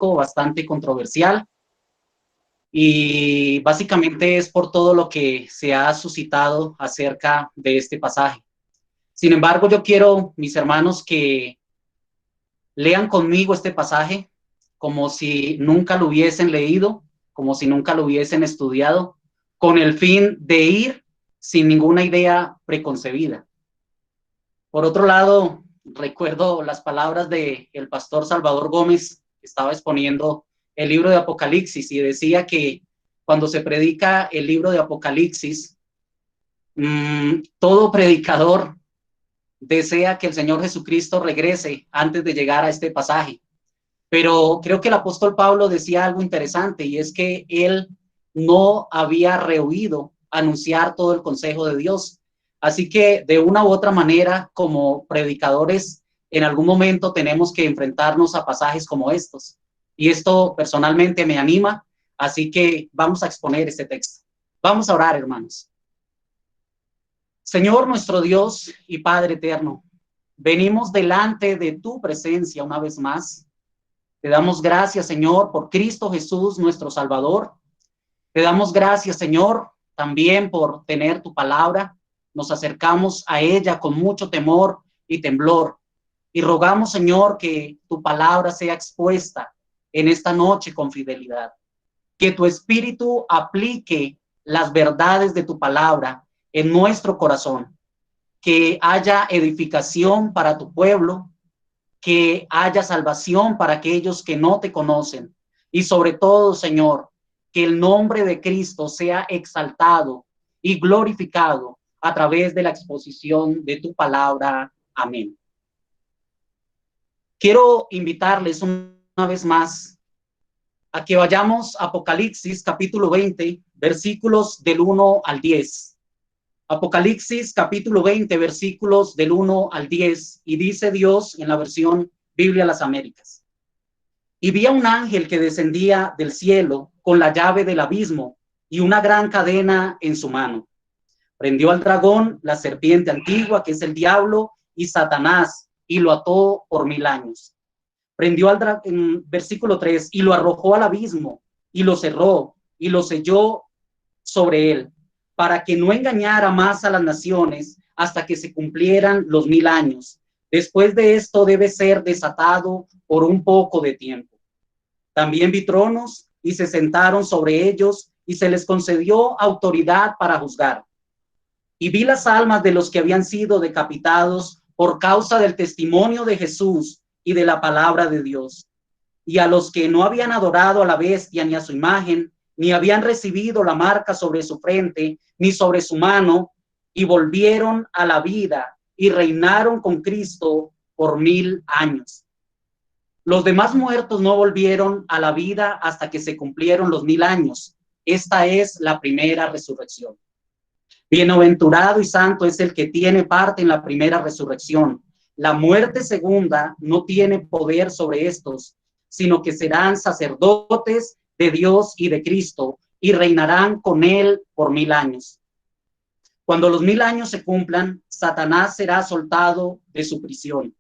bastante controversial y básicamente es por todo lo que se ha suscitado acerca de este pasaje. Sin embargo, yo quiero, mis hermanos, que lean conmigo este pasaje como si nunca lo hubiesen leído, como si nunca lo hubiesen estudiado, con el fin de ir sin ninguna idea preconcebida. Por otro lado, recuerdo las palabras del pastor Salvador Gómez, que estaba exponiendo el libro de Apocalipsis y decía que cuando se predica el libro de Apocalipsis, todo predicador desea que el Señor Jesucristo regrese antes de llegar a este pasaje. Pero creo que el apóstol Pablo decía algo interesante y es que él no había rehuido anunciar todo el consejo de Dios. Así que de una u otra manera, como predicadores, en algún momento tenemos que enfrentarnos a pasajes como estos. Y esto personalmente me anima, así que vamos a exponer este texto. Vamos a orar, hermanos. Señor nuestro Dios y Padre eterno, venimos delante de tu presencia una vez más. Te damos gracias, Señor, por Cristo Jesús, nuestro Salvador. Te damos gracias, Señor, también por tener tu palabra. Nos acercamos a ella con mucho temor y temblor. Y rogamos, Señor, que tu palabra sea expuesta en esta noche con fidelidad. Que tu Espíritu aplique las verdades de tu palabra en nuestro corazón. Que haya edificación para tu pueblo, que haya salvación para aquellos que no te conocen. Y sobre todo, Señor, que el nombre de Cristo sea exaltado y glorificado a través de la exposición de tu palabra. Amén. Quiero invitarles una vez más a que vayamos a Apocalipsis capítulo 20, versículos del 1 al 10. Apocalipsis capítulo 20, versículos del 1 al 10, y dice Dios en la versión Biblia Las Américas. Y vi a un ángel que descendía del cielo con la llave del abismo y una gran cadena en su mano. Prendió al dragón, la serpiente antigua, que es el diablo y Satanás, y lo ató por 1000 años. Prendió al dragón, versículo 3, y lo arrojó al abismo, y lo cerró, y lo selló sobre él, para que no engañara más a las naciones hasta que se cumplieran los 1000 años. Después de esto debe ser desatado por un poco de tiempo. También vi tronos y se sentaron sobre ellos y se les concedió autoridad para juzgar. Y vi las almas de los que habían sido decapitados por causa del testimonio de Jesús y de la palabra de Dios. Y a los que no habían adorado a la bestia ni a su imagen, ni habían recibido la marca sobre su frente, ni sobre su mano, y volvieron a la vida y reinaron con Cristo por 1000 años. Los demás muertos no volvieron a la vida hasta que se cumplieron los 1000 años. Esta es la primera resurrección. Bienaventurado y santo es el que tiene parte en la primera resurrección. La muerte segunda no tiene poder sobre estos, sino que serán sacerdotes de Dios y de Cristo, y reinarán con él por 1000 años. Cuando los 1000 años se cumplan, Satanás será soltado de su prisión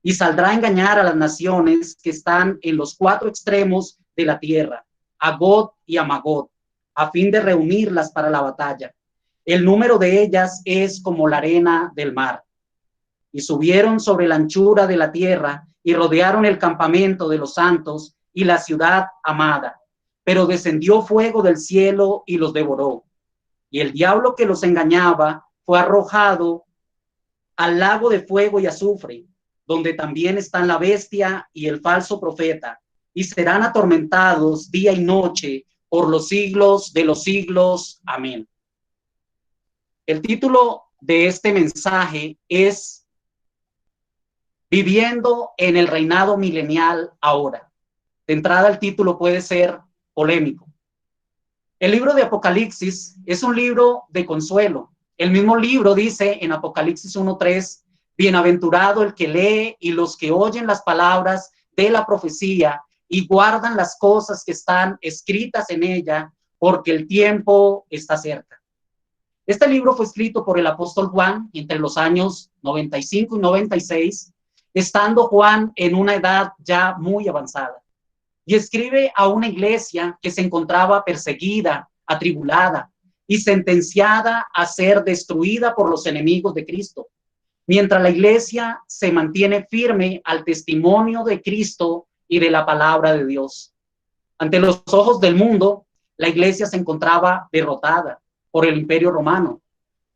y saldrá a engañar a las naciones que están en los 4 extremos de la tierra, a Gog y a Magog, a fin de reunirlas para la batalla. El número de ellas es como la arena del mar. Y subieron sobre la anchura de la tierra y rodearon el campamento de los santos y la ciudad amada. Pero descendió fuego del cielo y los devoró. Y el diablo que los engañaba fue arrojado al lago de fuego y azufre, donde también están la bestia y el falso profeta, y serán atormentados día y noche por los siglos de los siglos. Amén. El título de este mensaje es Viviendo en el reinado milenial ahora. De entrada, el título puede ser polémico. El libro de Apocalipsis es un libro de consuelo. El mismo libro dice en Apocalipsis 1:3, bienaventurado el que lee y los que oyen las palabras de la profecía y guardan las cosas que están escritas en ella, porque el tiempo está cerca. Este libro fue escrito por el apóstol Juan entre los años 95 y 96, estando Juan en una edad ya muy avanzada. y escribe a una iglesia que se encontraba perseguida, atribulada y sentenciada a ser destruida por los enemigos de Cristo, mientras la iglesia se mantiene firme al testimonio de Cristo y de la palabra de Dios. Ante los ojos del mundo, la iglesia se encontraba derrotada por el Imperio Romano,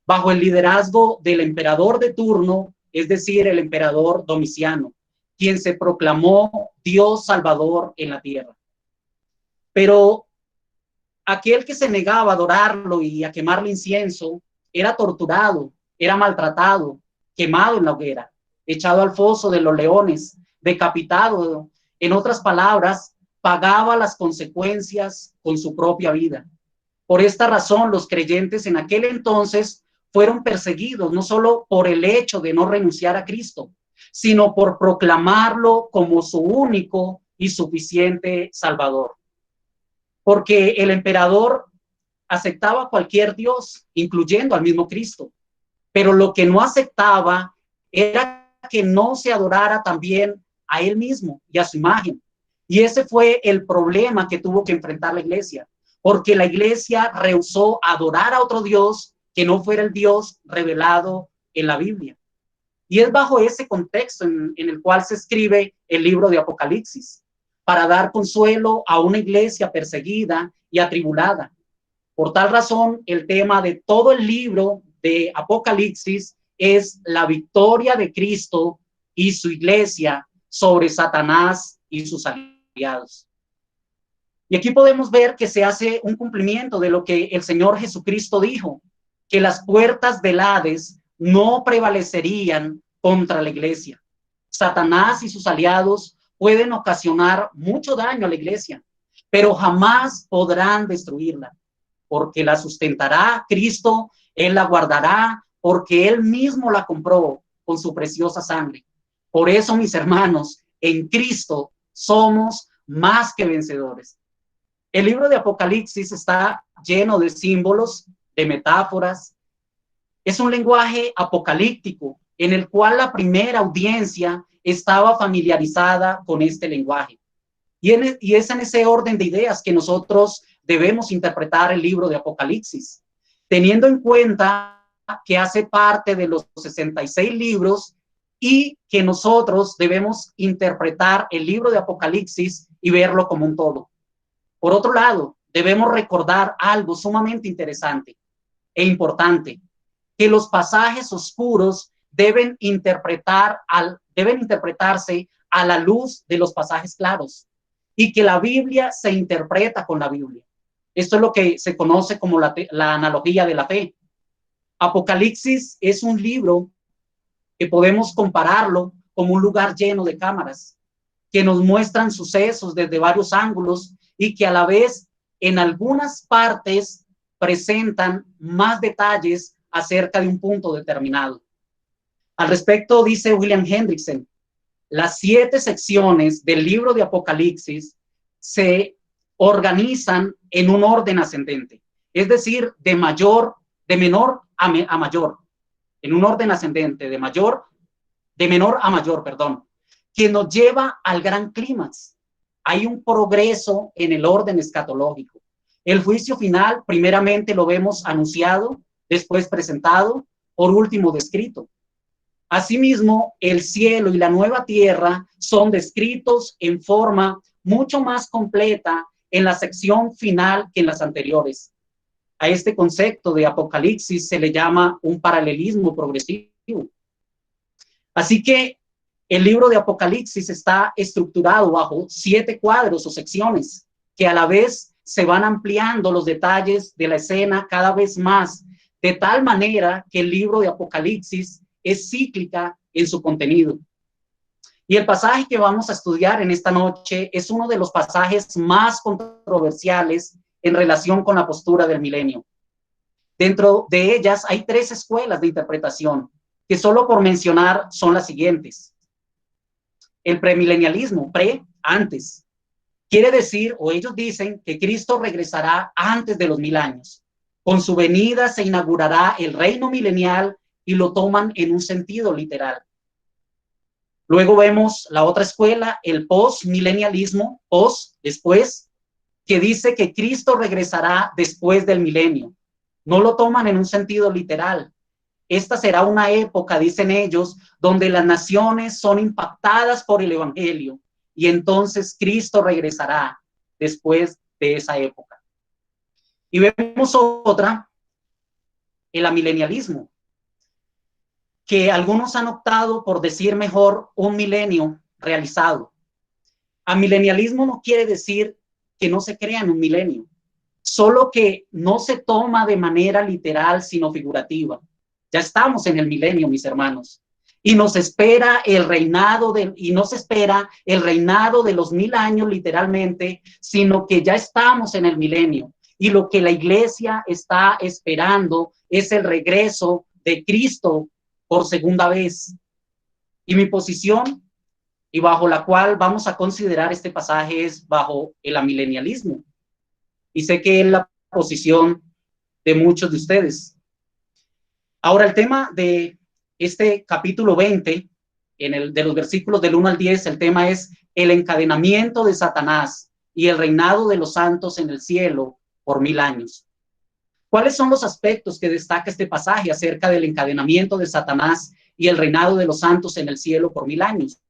bajo el liderazgo del emperador de turno, es decir, el emperador Domiciano, quien se proclamó Dios Salvador en la tierra. Pero aquel que se negaba a adorarlo y a quemarle incienso era torturado, era maltratado, quemado en la hoguera, echado al foso de los leones, decapitado. En otras palabras, pagaba las consecuencias con su propia vida. Por esta razón, los creyentes en aquel entonces fueron perseguidos, no solo por el hecho de no renunciar a Cristo, sino por proclamarlo como su único y suficiente Salvador. Porque el emperador aceptaba cualquier Dios, incluyendo al mismo Cristo, pero lo que no aceptaba era que no se adorara también a él mismo y a su imagen. Y ese fue el problema que tuvo que enfrentar la iglesia, porque la iglesia rehusó adorar a otro Dios que no fuera el Dios revelado en la Biblia. Y es bajo ese contexto en el cual se escribe el libro de Apocalipsis, para dar consuelo a una iglesia perseguida y atribulada. Por tal razón, el tema de todo el libro de Apocalipsis es la victoria de Cristo y su iglesia sobre Satanás y sus aliados. Y aquí podemos ver que se hace un cumplimiento de lo que el Señor Jesucristo dijo, que las puertas del Hades no prevalecerían contra la iglesia. Satanás y sus aliados pueden ocasionar mucho daño a la iglesia, pero jamás podrán destruirla, porque la sustentará Cristo, Él la guardará, porque Él mismo la compró con su preciosa sangre. Por eso, mis hermanos, en Cristo somos más que vencedores. El libro de Apocalipsis está lleno de símbolos, de metáforas. Es un lenguaje apocalíptico en el cual la primera audiencia estaba familiarizada con este lenguaje. Y es en ese orden de ideas que nosotros debemos interpretar el libro de Apocalipsis, teniendo en cuenta que hace parte de los 66 libros y que nosotros debemos interpretar el libro de Apocalipsis y verlo como un todo. Por otro lado, debemos recordar algo sumamente interesante e importante, que los pasajes oscuros deben interpretarse a la luz de los pasajes claros y que la Biblia se interpreta con la Biblia. Esto es lo que se conoce como la analogía de la fe. Apocalipsis es un libro que podemos compararlo como un lugar lleno de cámaras que nos muestran sucesos desde varios ángulos y que a la vez en algunas partes presentan más detalles acerca de un punto determinado. Al respecto, dice William Hendrickson, las 7 secciones del libro de Apocalipsis se organizan en un orden ascendente, es decir, de menor a mayor, en un orden ascendente, de menor a mayor, que nos lleva al gran clímax. Hay un progreso en el orden escatológico. El juicio final, primeramente lo vemos anunciado, después presentado, por último descrito. Asimismo, el cielo y la nueva tierra son descritos en forma mucho más completa en la sección final que en las anteriores. A este concepto de Apocalipsis se le llama un paralelismo progresivo. Así que el libro de Apocalipsis está estructurado bajo 7 cuadros o secciones que a la vez se van ampliando los detalles de la escena cada vez más, de tal manera que el libro de Apocalipsis es cíclica en su contenido. Y el pasaje que vamos a estudiar en esta noche es uno de los pasajes más controversiales en relación con la postura del milenio. Dentro de ellas hay 3 escuelas de interpretación, que solo por mencionar son las siguientes. El premilenialismo, antes, quiere decir, o ellos dicen, que Cristo regresará antes de los 1000 años. Con su venida se inaugurará el reino milenial y lo toman en un sentido literal. Luego vemos la otra escuela, el postmilenialismo, después, que dice que Cristo regresará después del milenio. No lo toman en un sentido literal. Esta será una época, dicen ellos, donde las naciones son impactadas por el evangelio y entonces Cristo regresará después de esa época. Y vemos otra, el amilenialismo, que algunos han optado por decir mejor un milenio realizado. Amilenialismo no quiere decir que no se crea en un milenio, solo que no se toma de manera literal, sino figurativa. Ya estamos en el milenio, mis hermanos, y nos espera el reinado y no se espera el reinado de los 1000 años literalmente, sino que ya estamos en el milenio. Y lo que la iglesia está esperando es el regreso de Cristo por segunda vez. Y mi posición, y bajo la cual vamos a considerar este pasaje, es bajo el amilenialismo. Y sé que es la posición de muchos de ustedes. Ahora, el tema de este capítulo 20, de los versículos del 1 al 10, el tema es el encadenamiento de Satanás y el reinado de los santos en el cielo por 1000 años. ¿Cuáles son los aspectos que destaca este pasaje acerca del encadenamiento de Satanás y el reinado de los santos en el cielo por 1000 años?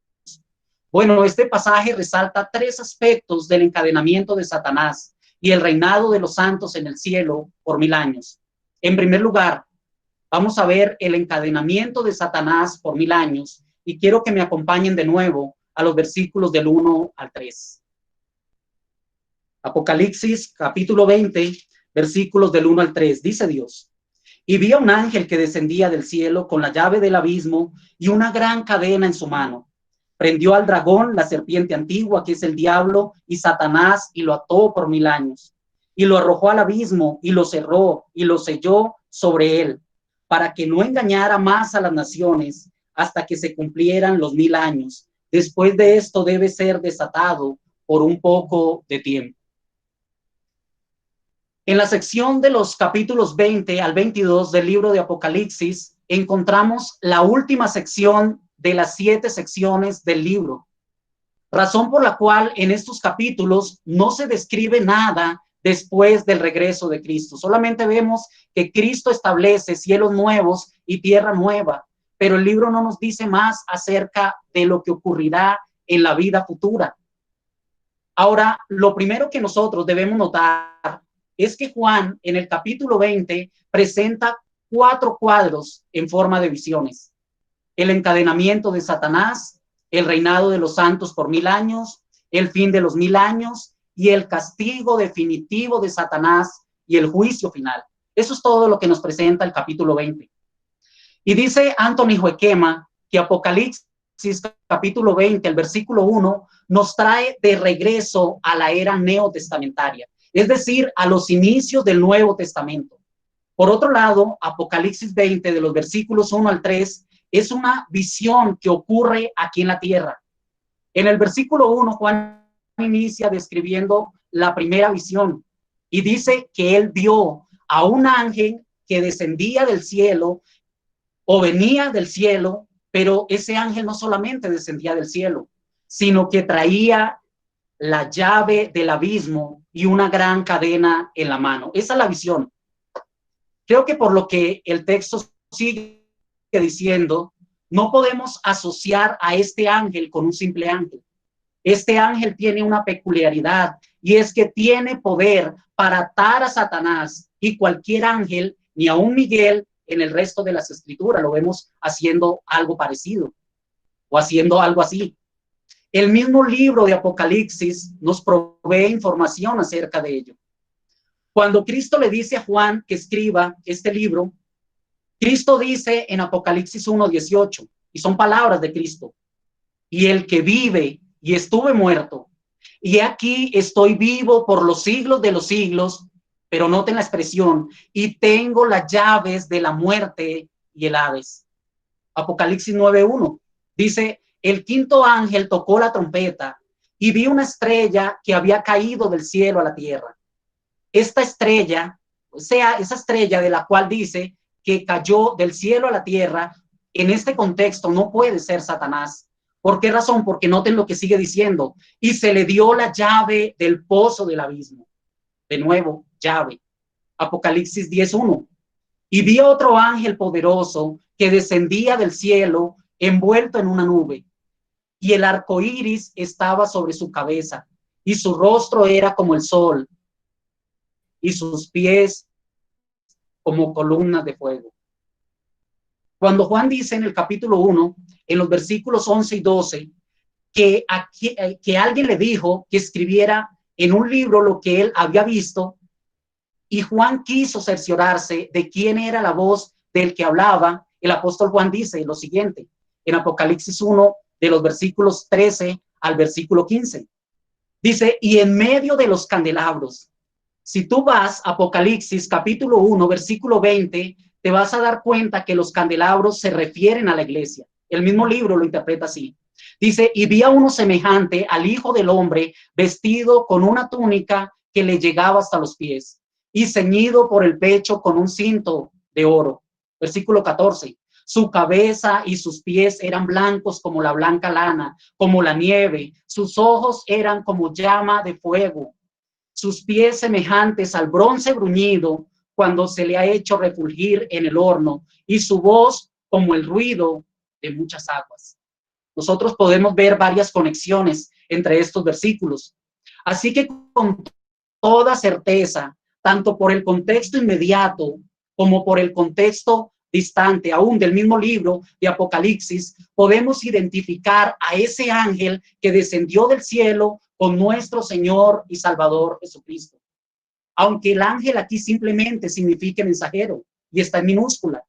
Bueno, este pasaje resalta 3 aspectos del encadenamiento de Satanás y el reinado de los santos en el cielo por 1000 años. En primer lugar, vamos a ver el encadenamiento de Satanás por 1000 años y quiero que me acompañen de nuevo a los versículos del 1 al 3. Apocalipsis capítulo 20, versículos del 1 al 3, dice Dios: y vi a un ángel que descendía del cielo con la llave del abismo y una gran cadena en su mano. Prendió al dragón, la serpiente antigua, que es el diablo y Satanás, y lo ató por 1000 años. Y lo arrojó al abismo, y lo cerró, y lo selló sobre él, para que no engañara más a las naciones hasta que se cumplieran los 1000 años. Después de esto debe ser desatado por un poco de tiempo. En la sección de los capítulos 20 al 22 del libro de Apocalipsis, encontramos la última sección de las 7 secciones del libro, razón por la cual en estos capítulos no se describe nada después del regreso de Cristo. Solamente vemos que Cristo establece cielos nuevos y tierra nueva, pero el libro no nos dice más acerca de lo que ocurrirá en la vida futura. Ahora, lo primero que nosotros debemos notar es que Juan en el capítulo 20 presenta 4 cuadros en forma de visiones: el encadenamiento de Satanás, el reinado de los santos por 1000 años, el fin de los 1000 años y el castigo definitivo de Satanás y el juicio final. Eso es todo lo que nos presenta el capítulo 20. Y dice Anthony Joequema que Apocalipsis capítulo 20, el versículo 1, nos trae de regreso a la era neotestamentaria, es decir, a los inicios del Nuevo Testamento. Por otro lado, Apocalipsis 20, de los versículos 1 al 3, es una visión que ocurre aquí en la tierra. En el versículo 1, Juan inicia describiendo la primera visión y dice que él vio a un ángel que descendía del cielo o venía del cielo, pero ese ángel no solamente descendía del cielo, sino que traía la llave del abismo y una gran cadena en la mano. Esa es la visión. Creo que por lo que el texto sigue diciendo, no podemos asociar a este ángel con un simple ángel. Este ángel tiene una peculiaridad y es que tiene poder para atar a Satanás y cualquier ángel, ni aun Miguel. En el resto de las escrituras lo vemos haciendo algo parecido o haciendo algo así. El mismo libro de Apocalipsis nos provee información acerca de ello. Cuando Cristo le dice a Juan que escriba este libro, Cristo dice en Apocalipsis 1:18, y son palabras de Cristo: y el que vive y estuve muerto, y aquí estoy vivo por los siglos de los siglos, pero noten la expresión, y tengo las llaves de la muerte y el Hades. Apocalipsis 9:1 dice: el quinto ángel tocó la trompeta y vi una estrella que había caído del cielo a la tierra. Esta estrella, o sea, esa estrella de la cual dice que cayó del cielo a la tierra, en este contexto no puede ser Satanás, ¿Por qué razón? Porque noten lo que sigue diciendo. Y se le dio la llave del pozo del abismo. De nuevo, llave. Apocalipsis 10:1. Y vi otro ángel poderoso que descendía del cielo envuelto en una nube. Y el arco iris estaba sobre su cabeza. Y su rostro era como el sol. Y sus pies como columnas de fuego. Cuando Juan dice en el capítulo 1, en los versículos 11 y 12, que alguien le dijo que escribiera en un libro lo que él había visto, y Juan quiso cerciorarse de quién era la voz del que hablaba, el apóstol Juan dice lo siguiente, en Apocalipsis 1, de los versículos 13 al versículo 15. Dice, y en medio de los candelabros, si tú vas a Apocalipsis capítulo 1, versículo 20, te vas a dar cuenta que los candelabros se refieren a la iglesia. El mismo libro lo interpreta así. Dice, y vi a uno semejante al Hijo del Hombre, vestido con una túnica que le llegaba hasta los pies, y ceñido por el pecho con un cinto de oro. Versículo 14. Su cabeza y sus pies eran blancos como la blanca lana, como la nieve. Sus ojos eran como llama de fuego. Sus pies semejantes al bronce bruñido cuando se le ha hecho refulgir en el horno, y su voz como el ruido de muchas aguas. Nosotros podemos ver varias conexiones entre estos versículos. Así que con toda certeza, tanto por el contexto inmediato como por el contexto distante, aún del mismo libro de Apocalipsis, podemos identificar a ese ángel que descendió del cielo con nuestro Señor y Salvador Jesucristo. Aunque el ángel aquí simplemente significa mensajero y está en minúscula,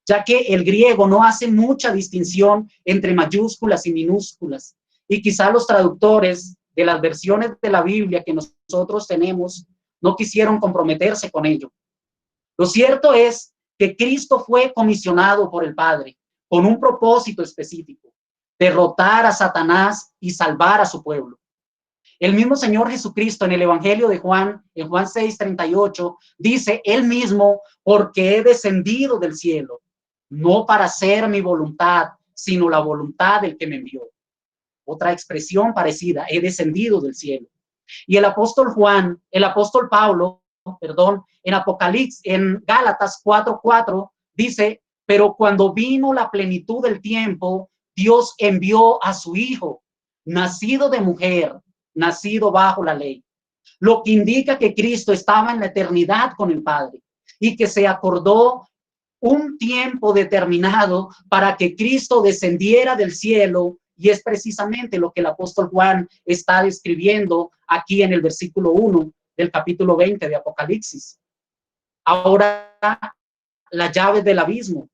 ya que el griego no hace mucha distinción entre mayúsculas y minúsculas, y quizá los traductores de las versiones de la Biblia que nosotros tenemos no quisieron comprometerse con ello. Lo cierto es que Cristo fue comisionado por el Padre con un propósito específico: derrotar a Satanás y salvar a su pueblo. El mismo Señor Jesucristo en el Evangelio de Juan, en Juan 6:38, dice él mismo, porque he descendido del cielo, no para hacer mi voluntad, sino la voluntad del que me envió. Otra expresión parecida, he descendido del cielo. Y el apóstol Pablo, en Apocalipsis, en Gálatas 4:4, dice, pero cuando vino la plenitud del tiempo, Dios envió a su Hijo, nacido de mujer, nacido bajo la ley, lo que indica que Cristo estaba en la eternidad con el Padre y que se acordó un tiempo determinado para que Cristo descendiera del cielo, y es precisamente lo que el apóstol Juan está describiendo aquí en el versículo 1 del capítulo 20 de Apocalipsis. Ahora, las llaves del abismo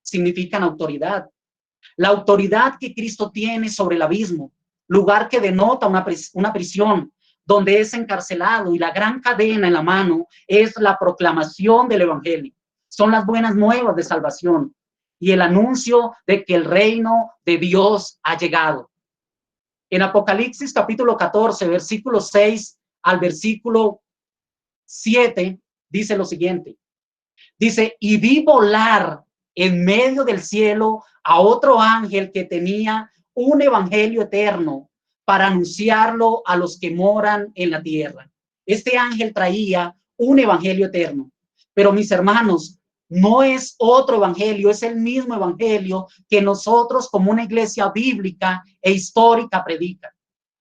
significan autoridad. La autoridad que Cristo tiene sobre el abismo, lugar que denota una prisión donde es encarcelado, y la gran cadena en la mano es la proclamación del evangelio. Son las buenas nuevas de salvación y el anuncio de que el reino de Dios ha llegado. En Apocalipsis capítulo 14, versículo 6 al versículo 7, dice lo siguiente. Dice, y vi volar en medio del cielo a otro ángel que tenía un evangelio eterno para anunciarlo a los que moran en la tierra. Este ángel traía un evangelio eterno, pero mis hermanos, no es otro evangelio, es el mismo evangelio que nosotros como una iglesia bíblica e histórica predica.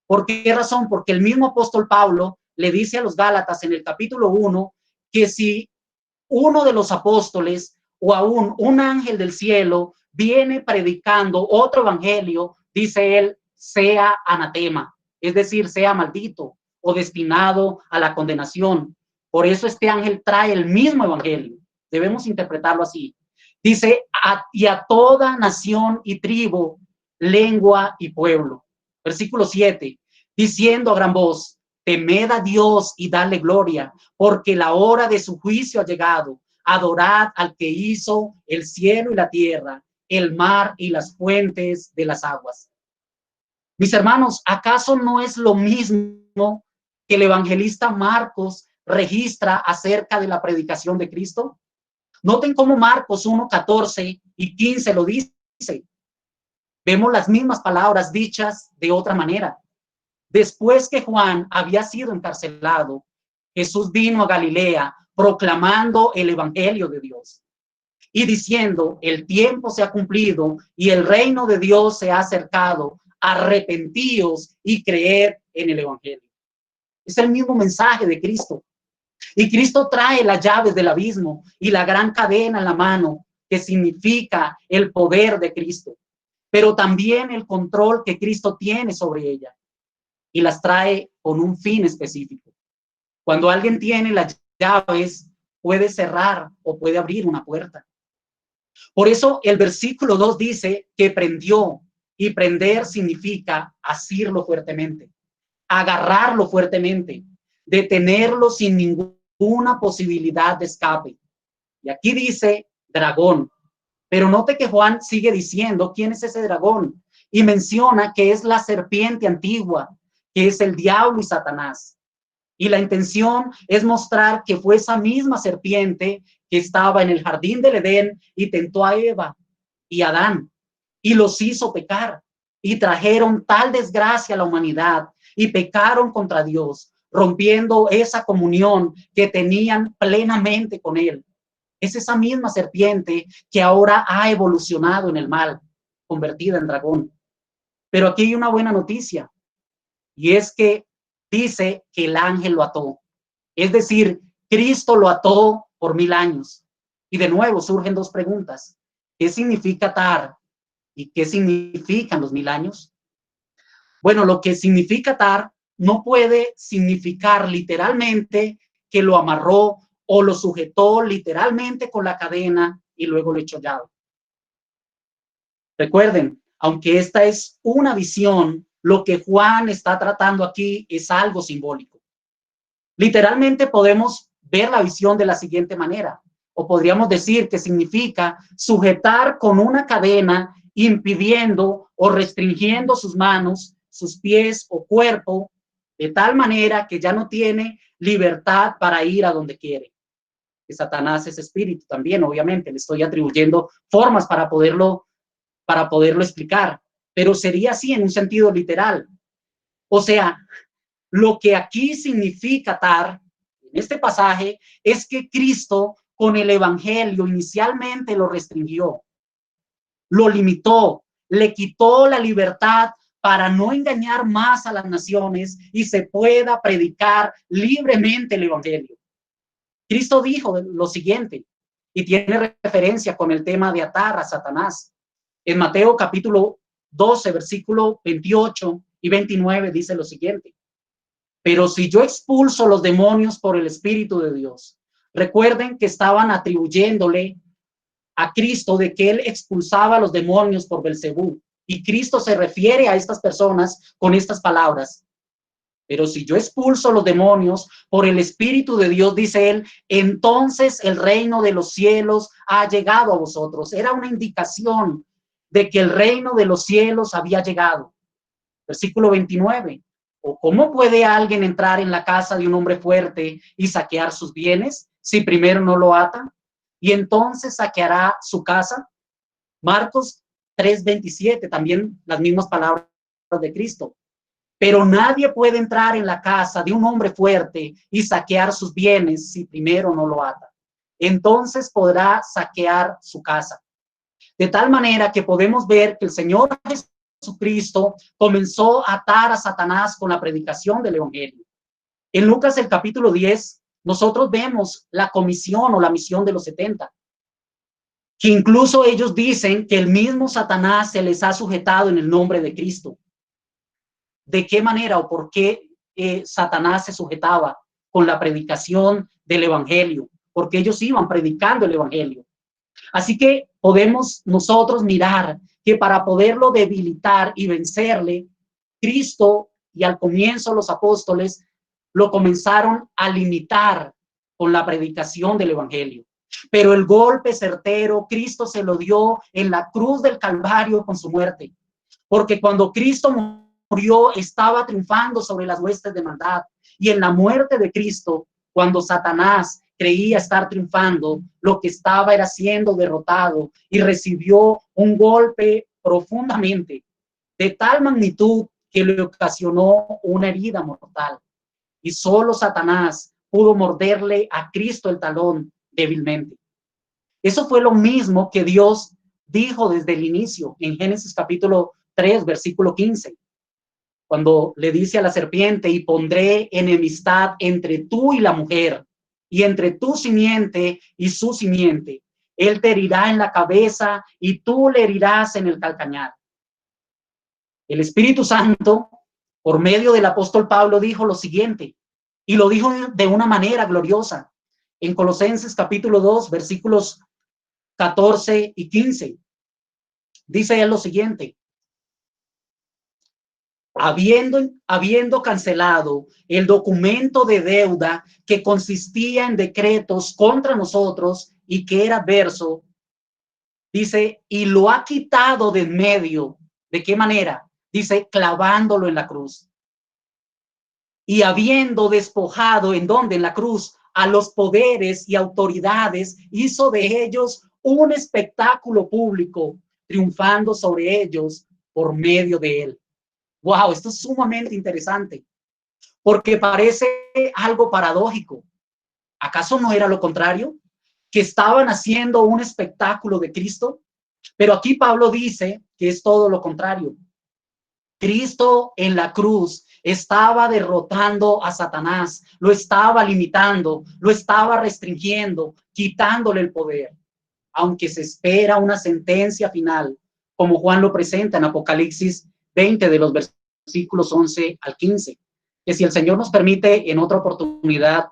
¿Por qué razón? Porque el mismo apóstol Pablo le dice a los Gálatas en el capítulo 1 que si uno de los apóstoles o aún un ángel del cielo viene predicando otro evangelio, dice él, sea anatema, es decir, sea maldito o destinado a la condenación. Por eso este ángel trae el mismo evangelio. Debemos interpretarlo así. Dice, y a toda nación y tribu, lengua y pueblo. Versículo 7, diciendo a gran voz, temed a Dios y dale gloria, porque la hora de su juicio ha llegado. Adorad al que hizo el cielo y la tierra, el mar y las fuentes de las aguas. Mis hermanos, ¿acaso no es lo mismo que el evangelista Marcos registra acerca de la predicación de Cristo? Noten cómo Marcos 1:14 y 15 lo dice. Vemos las mismas palabras dichas de otra manera. Después que Juan había sido encarcelado, Jesús vino a Galilea proclamando el evangelio de Dios y diciendo: el tiempo se ha cumplido y el reino de Dios se ha acercado, arrepentíos y creed en el evangelio. Es el mismo mensaje de Cristo. Y Cristo trae las llaves del abismo y la gran cadena en la mano, que significa el poder de Cristo, pero también el control que Cristo tiene sobre ella, y las trae con un fin específico. Cuando alguien tiene las llaves, puede cerrar o puede abrir una puerta. Por eso el versículo 2 dice que prendió, y prender significa asirlo fuertemente, agarrarlo fuertemente, detenerlo sin ninguna posibilidad de escape. Y aquí dice dragón, pero note que Juan sigue diciendo quién es ese dragón y menciona que es la serpiente antigua, que es el diablo y Satanás. Y la intención es mostrar que fue esa misma serpiente que estaba en el jardín del Edén y tentó a Eva y a Adán y los hizo pecar y trajeron tal desgracia a la humanidad y pecaron contra Dios, rompiendo esa comunión que tenían plenamente con él. Es esa misma serpiente que ahora ha evolucionado en el mal, convertida en dragón. Pero aquí hay una buena noticia, y es que dice que el ángel lo ató. Es decir, Cristo lo ató por 1000 años. Y de nuevo surgen dos preguntas. ¿Qué significa atar? ¿Y qué significan los 1000 años? Bueno, lo que significa atar no puede significar literalmente que lo amarró o lo sujetó literalmente con la cadena y luego lo echó llave. Recuerden, aunque esta es una visión, lo que Juan está tratando aquí es algo simbólico. Literalmente podemos ver la visión de la siguiente manera, o podríamos decir que significa sujetar con una cadena, impidiendo o restringiendo sus manos, sus pies o cuerpo, de tal manera que ya no tiene libertad para ir a donde quiere. Que Satanás es espíritu también, obviamente, le estoy atribuyendo formas para poderlo explicar, pero sería así en un sentido literal. O sea, lo que aquí significa atar, en este pasaje, es que Cristo con el evangelio inicialmente lo restringió, lo limitó, le quitó la libertad para no engañar más a las naciones y se pueda predicar libremente el evangelio. Cristo dijo lo siguiente, y tiene referencia con el tema de atar a Satanás. En Mateo capítulo 12, versículo 28 y 29 dice lo siguiente: pero si yo expulso los demonios por el Espíritu de Dios. Recuerden que estaban atribuyéndole a Cristo de que él expulsaba a los demonios por Belcebú. Y Cristo se refiere a estas personas con estas palabras: pero si yo expulso los demonios por el Espíritu de Dios, dice él, entonces el reino de los cielos ha llegado a vosotros. Era una indicación de que el reino de los cielos había llegado. Versículo 29. ¿O cómo puede alguien entrar en la casa de un hombre fuerte y saquear sus bienes si primero no lo ata? Y entonces saqueará su casa. Marcos 3:27, también las mismas palabras de Cristo. Pero nadie puede entrar en la casa de un hombre fuerte y saquear sus bienes si primero no lo ata. Entonces podrá saquear su casa. De tal manera que podemos ver que el Señor Jesucristo comenzó a atar a Satanás con la predicación del evangelio. En Lucas el capítulo 10, nosotros vemos la comisión o la misión de los 70, que incluso ellos dicen que el mismo Satanás se les ha sujetado en el nombre de Cristo. ¿De qué manera o por qué Satanás se sujetaba? Con la predicación del evangelio, porque ellos iban predicando el evangelio. Así que podemos nosotros mirar que para poderlo debilitar y vencerle, Cristo y al comienzo los apóstoles lo comenzaron a limitar con la predicación del evangelio. Pero el golpe certero Cristo se lo dio en la cruz del Calvario con su muerte. Porque cuando Cristo murió, estaba triunfando sobre las huestes de maldad. Y en la muerte de Cristo, cuando Satanás creía estar triunfando, lo que estaba era siendo derrotado y recibió un golpe profundamente, de tal magnitud que le ocasionó una herida mortal. Y solo Satanás pudo morderle a Cristo el talón débilmente. Eso fue lo mismo que Dios dijo desde el inicio, en Génesis capítulo 3, versículo 15, cuando le dice a la serpiente: y pondré enemistad entre tú y la mujer, y entre tu simiente y su simiente. Él te herirá en la cabeza y tú le herirás en el calcañar. El Espíritu Santo, por medio del apóstol Pablo, dijo lo siguiente, y lo dijo de una manera gloriosa, en Colosenses capítulo 2, versículos 14 y 15. Dice él lo siguiente: habiendo cancelado el documento de deuda que consistía en decretos contra nosotros y que era adverso, dice, y lo ha quitado de en medio. ¿De qué manera? Dice, clavándolo en la cruz. Y habiendo despojado, ¿en dónde? En la cruz, a los poderes y autoridades, hizo de ellos un espectáculo público, triunfando sobre ellos por medio de él. Wow, esto es sumamente interesante, porque parece algo paradójico. ¿Acaso no era lo contrario? Que estaban haciendo un espectáculo de Cristo, pero aquí Pablo dice que es todo lo contrario. Cristo en la cruz estaba derrotando a Satanás, lo estaba limitando, lo estaba restringiendo, quitándole el poder, aunque se espera una sentencia final, como Juan lo presenta en Apocalipsis 20, de los versículos 11 al 15, que si el Señor nos permite, en otra oportunidad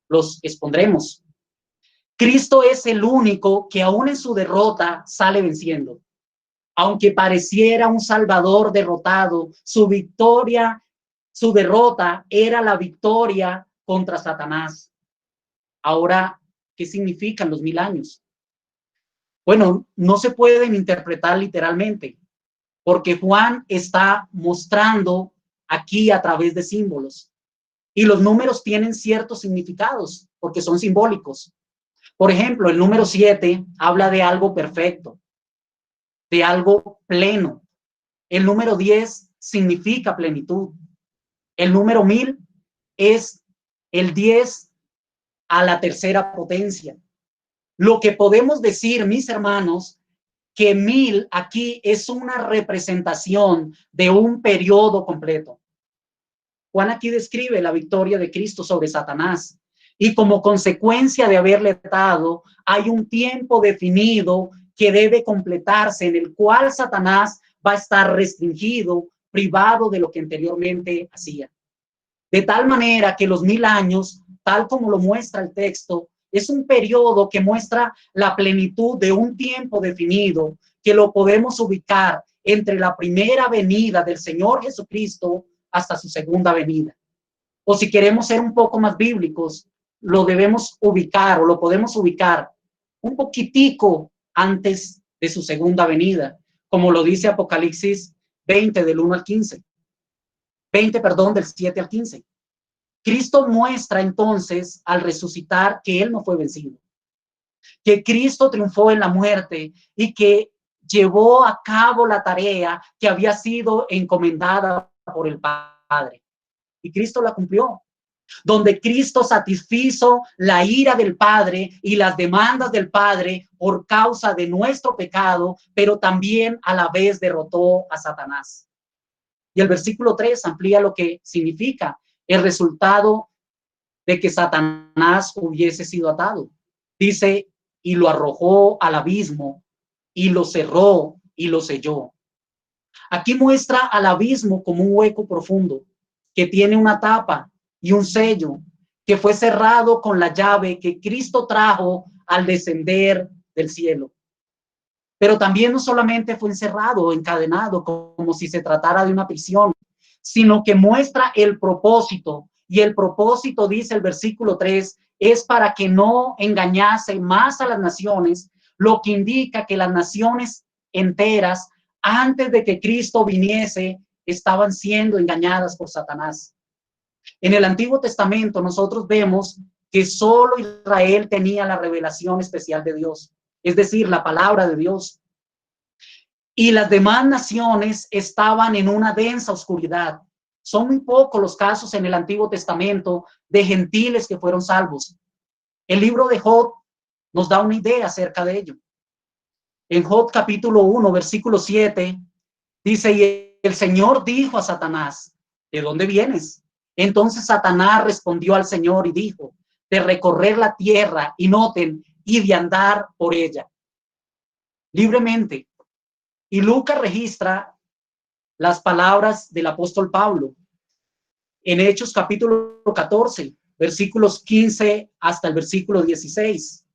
los expondremos. Cristo es el único que aún en su derrota sale venciendo. Aunque pareciera un Salvador derrotado, su victoria, su derrota era la victoria contra Satanás. Ahora, ¿qué significan los 1000 años? Bueno, no se pueden interpretar literalmente, porque Juan está mostrando aquí a través de símbolos. Y los números tienen ciertos significados, porque son simbólicos. Por ejemplo, el número 7 habla de algo perfecto, de algo pleno. El número 10 significa plenitud. El número 1000 es el 10 a la tercera potencia. Lo que podemos decir, mis hermanos, que 1000 aquí es una representación de un periodo completo. Juan aquí describe la victoria de Cristo sobre Satanás, y como consecuencia de haberle dado, hay un tiempo definido que debe completarse, en el cual Satanás va a estar restringido, privado de lo que anteriormente hacía. De tal manera que los 1000 años, tal como lo muestra el texto, es un periodo que muestra la plenitud de un tiempo definido, que lo podemos ubicar entre la primera venida del Señor Jesucristo hasta su segunda venida. O si queremos ser un poco más bíblicos, lo debemos ubicar o lo podemos ubicar un poquitico antes de su segunda venida, como lo dice Apocalipsis 20 del 1 al 15. 20, perdón, del 7 al 15. Cristo muestra entonces al resucitar que él no fue vencido, que Cristo triunfó en la muerte y que llevó a cabo la tarea que había sido encomendada por el Padre. Y Cristo la cumplió, donde Cristo satisfizo la ira del Padre y las demandas del Padre por causa de nuestro pecado, pero también a la vez derrotó a Satanás. Y el versículo 3 amplía lo que significa el resultado de que Satanás hubiese sido atado. Dice, y lo arrojó al abismo, y lo cerró y lo selló. Aquí muestra al abismo como un hueco profundo que tiene una tapa y un sello, que fue cerrado con la llave que Cristo trajo al descender del cielo. Pero también no solamente fue encerrado o encadenado como si se tratara de una prisión, sino que muestra el propósito. Y el propósito, dice el versículo 3, es para que no engañase más a las naciones, lo que indica que las naciones enteras, antes de que Cristo viniese, estaban siendo engañadas por Satanás. En el Antiguo Testamento nosotros vemos que solo Israel tenía la revelación especial de Dios, es decir, la palabra de Dios. y las demás naciones estaban en una densa oscuridad. Son muy pocos los casos en el Antiguo Testamento de gentiles que fueron salvos. El libro de Job nos da una idea acerca de ello. En Job capítulo 1, versículo 7, dice, y el Señor dijo a Satanás, ¿de dónde vienes? Entonces Satanás respondió al Señor y dijo, de recorrer la tierra, y noten, y de andar por ella libremente. Y Lucas registra las palabras del apóstol Pablo en Hechos capítulo 14, versículos 15 hasta el versículo 16.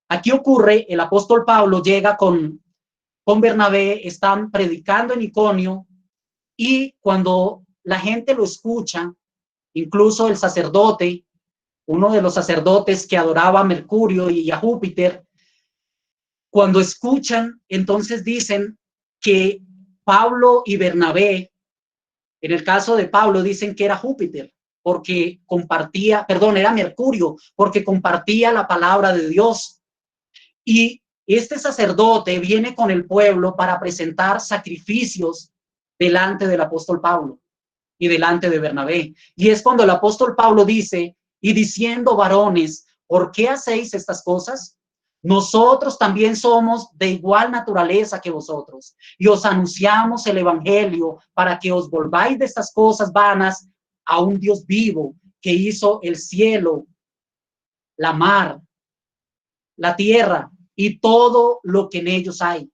Aquí ocurre, el apóstol Pablo llega con Bernabé, están predicando en Iconio, y cuando la gente lo escucha, incluso el sacerdote, uno de los sacerdotes que adoraba a Mercurio y a Júpiter, cuando escuchan, entonces dicen que Pablo y Bernabé, en el caso de Pablo, dicen que era Júpiter, porque compartía, perdón, era Mercurio, porque compartía la palabra de Dios. Y este sacerdote viene con el pueblo para presentar sacrificios delante del apóstol Pablo y delante de Bernabé. Y es cuando el apóstol Pablo dice, y diciendo, varones, ¿por qué hacéis estas cosas? Nosotros también somos de igual naturaleza que vosotros, y os anunciamos el evangelio para que os volváis de estas cosas vanas a un Dios vivo que hizo el cielo, la mar, la tierra y todo lo que en ellos hay.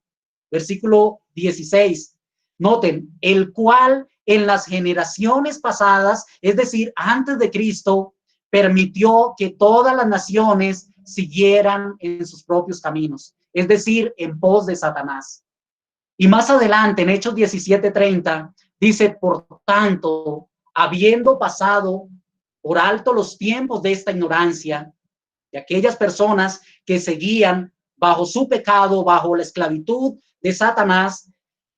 Versículo 16. Noten, el cual en las generaciones pasadas, es decir, antes de Cristo, permitió que todas las naciones siguieran en sus propios caminos, es decir, en pos de Satanás. Y más adelante, en Hechos 17:30, dice, por tanto, habiendo pasado por alto los tiempos de esta ignorancia, de aquellas personas que seguían bajo su pecado, bajo la esclavitud de Satanás,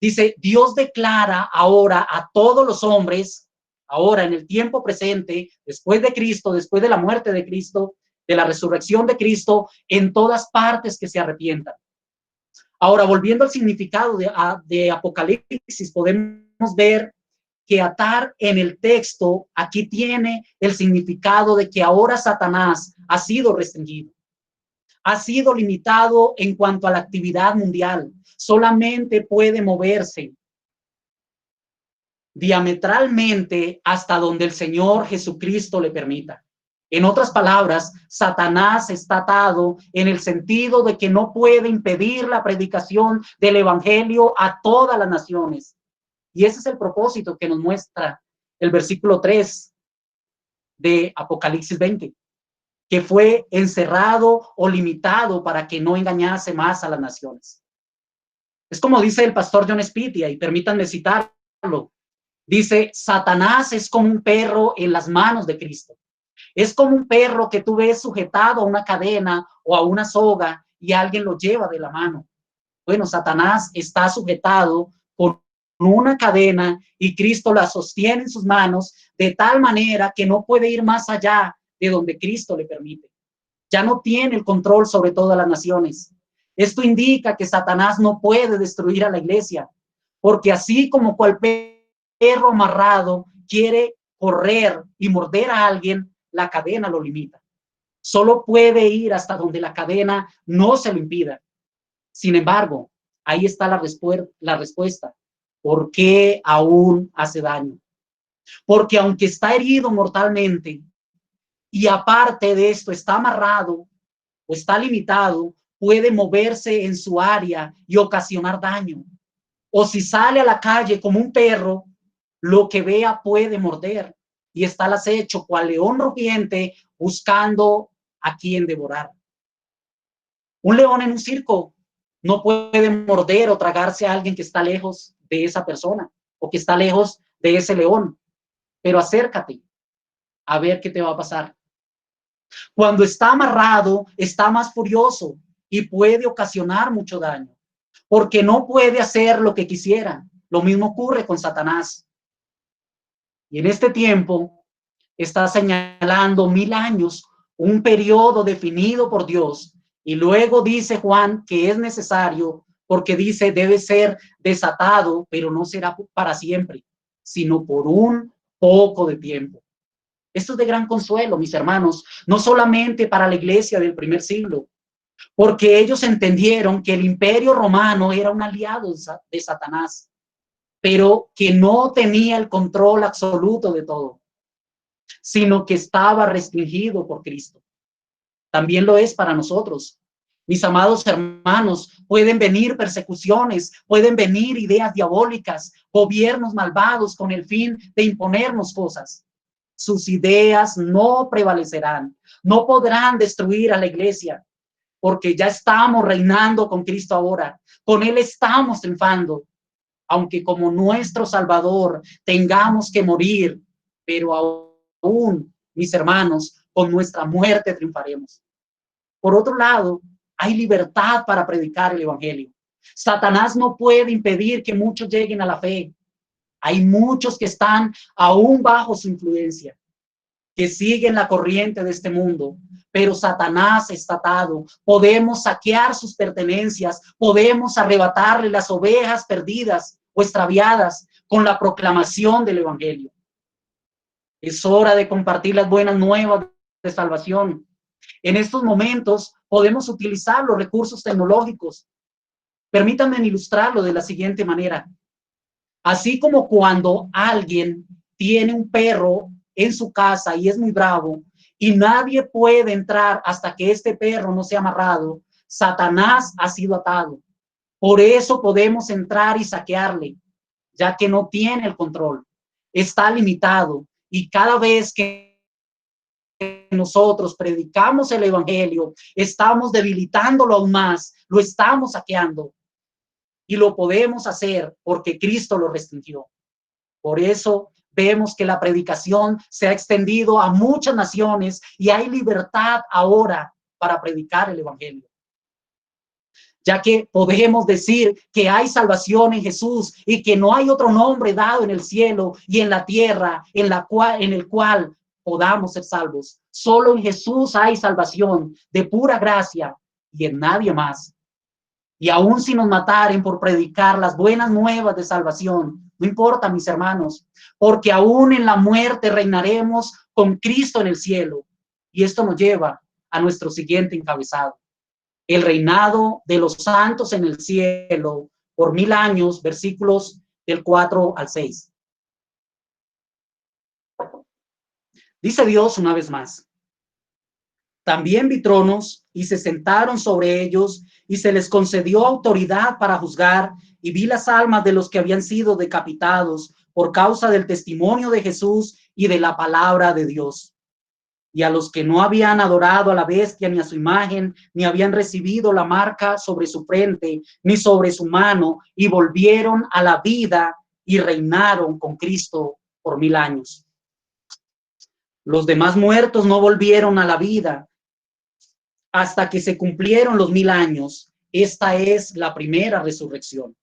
dice, Dios declara ahora a todos los hombres, ahora en el tiempo presente, después de Cristo, después de la muerte de Cristo, de la resurrección de Cristo, en todas partes que se arrepientan. Ahora, volviendo al significado de Apocalipsis, podemos ver que atar en el texto aquí tiene el significado de que ahora Satanás ha sido restringido, ha sido limitado en cuanto a la actividad mundial. Solamente puede moverse diametralmente hasta donde el Señor Jesucristo le permita. En otras palabras, Satanás está atado en el sentido de que no puede impedir la predicación del evangelio a todas las naciones. Y ese es el propósito que nos muestra el versículo 3 de Apocalipsis 20, que fue encerrado o limitado para que no engañase más a las naciones. Es como dice el pastor John Spitia, y permítanme citarlo. Dice, Satanás es como un perro en las manos de Cristo. Es como un perro que tú ves sujetado a una cadena o a una soga y alguien lo lleva de la mano. Bueno, Satanás está sujetado con una cadena y Cristo la sostiene en sus manos de tal manera que no puede ir más allá de donde Cristo le permite. Ya no tiene el control sobre todas las naciones. Esto indica que Satanás no puede destruir a la iglesia, porque así como cual perro amarrado quiere correr y morder a alguien, la cadena lo limita. Solo puede ir hasta donde la cadena no se lo impida. Sin embargo, ahí está la respuesta. ¿Por qué aún hace daño? Porque aunque está herido mortalmente y aparte de esto está amarrado o está limitado, puede moverse en su área y ocasionar daño. O si sale a la calle como un perro, lo que vea puede morder y está al acecho cual león rugiente buscando a quien devorar. Un león en un circo no puede morder o tragarse a alguien que está lejos de esa persona o que está lejos de ese león, pero acércate a ver qué te va a pasar. Cuando está amarrado, está más furioso y puede ocasionar mucho daño, porque no puede hacer lo que quisiera. Lo mismo ocurre con Satanás. Y en este tiempo está señalando 1000 años, un periodo definido por Dios. Y luego dice Juan que es necesario porque dice debe ser desatado, pero no será para siempre, sino por un poco de tiempo. Esto es de gran consuelo, mis hermanos, no solamente para la iglesia del primer siglo, porque ellos entendieron que el imperio romano era un aliado de Satanás, pero que no tenía el control absoluto de todo, sino que estaba restringido por Cristo. También lo es para nosotros. Mis amados hermanos, pueden venir persecuciones, pueden venir ideas diabólicas, gobiernos malvados con el fin de imponernos cosas. Sus ideas no prevalecerán, no podrán destruir a la iglesia, porque ya estamos reinando con Cristo ahora, con Él estamos triunfando, aunque como nuestro Salvador tengamos que morir, pero aún, mis hermanos, con nuestra muerte triunfaremos. Por otro lado, hay libertad para predicar el evangelio. Satanás no puede impedir que muchos lleguen a la fe. Hay muchos que están aún bajo su influencia, que siguen la corriente de este mundo, pero Satanás está atado. Podemos saquear sus pertenencias, podemos arrebatarle las ovejas perdidas o extraviadas con la proclamación del evangelio. Es hora de compartir las buenas nuevas de salvación. En estos momentos podemos utilizar los recursos tecnológicos. Permítanme ilustrarlo de la siguiente manera. Así como cuando alguien tiene un perro en su casa y es muy bravo y nadie puede entrar hasta que este perro no sea amarrado, Satanás ha sido atado. Por eso podemos entrar y saquearle, ya que no tiene el control. Está limitado y cada vez que nosotros predicamos el evangelio, estamos debilitándolo aún más, lo estamos saqueando. Y lo podemos hacer porque Cristo lo restringió. Por eso vemos que la predicación se ha extendido a muchas naciones y hay libertad ahora para predicar el evangelio. Ya que podemos decir que hay salvación en Jesús y que no hay otro nombre dado en el cielo y en la tierra en el cual podamos ser salvos. Solo en Jesús hay salvación de pura gracia y en nadie más. Y aún si nos mataren por predicar las buenas nuevas de salvación, no importa, mis hermanos, porque aún en la muerte reinaremos con Cristo en el cielo. Y esto nos lleva a nuestro siguiente encabezado. El reinado de los santos en el cielo por 1000 años, versículos del 4 al 6. Dice Dios una vez más: también vi tronos y se sentaron sobre ellos y se les concedió autoridad para juzgar, y vi las almas de los que habían sido decapitados por causa del testimonio de Jesús y de la palabra de Dios. Y a los que no habían adorado a la bestia ni a su imagen, ni habían recibido la marca sobre su frente ni sobre su mano, y volvieron a la vida y reinaron con Cristo por 1000 años. Los demás muertos no volvieron a la vida hasta que se cumplieron los 1000 años. Esta es la primera resurrección.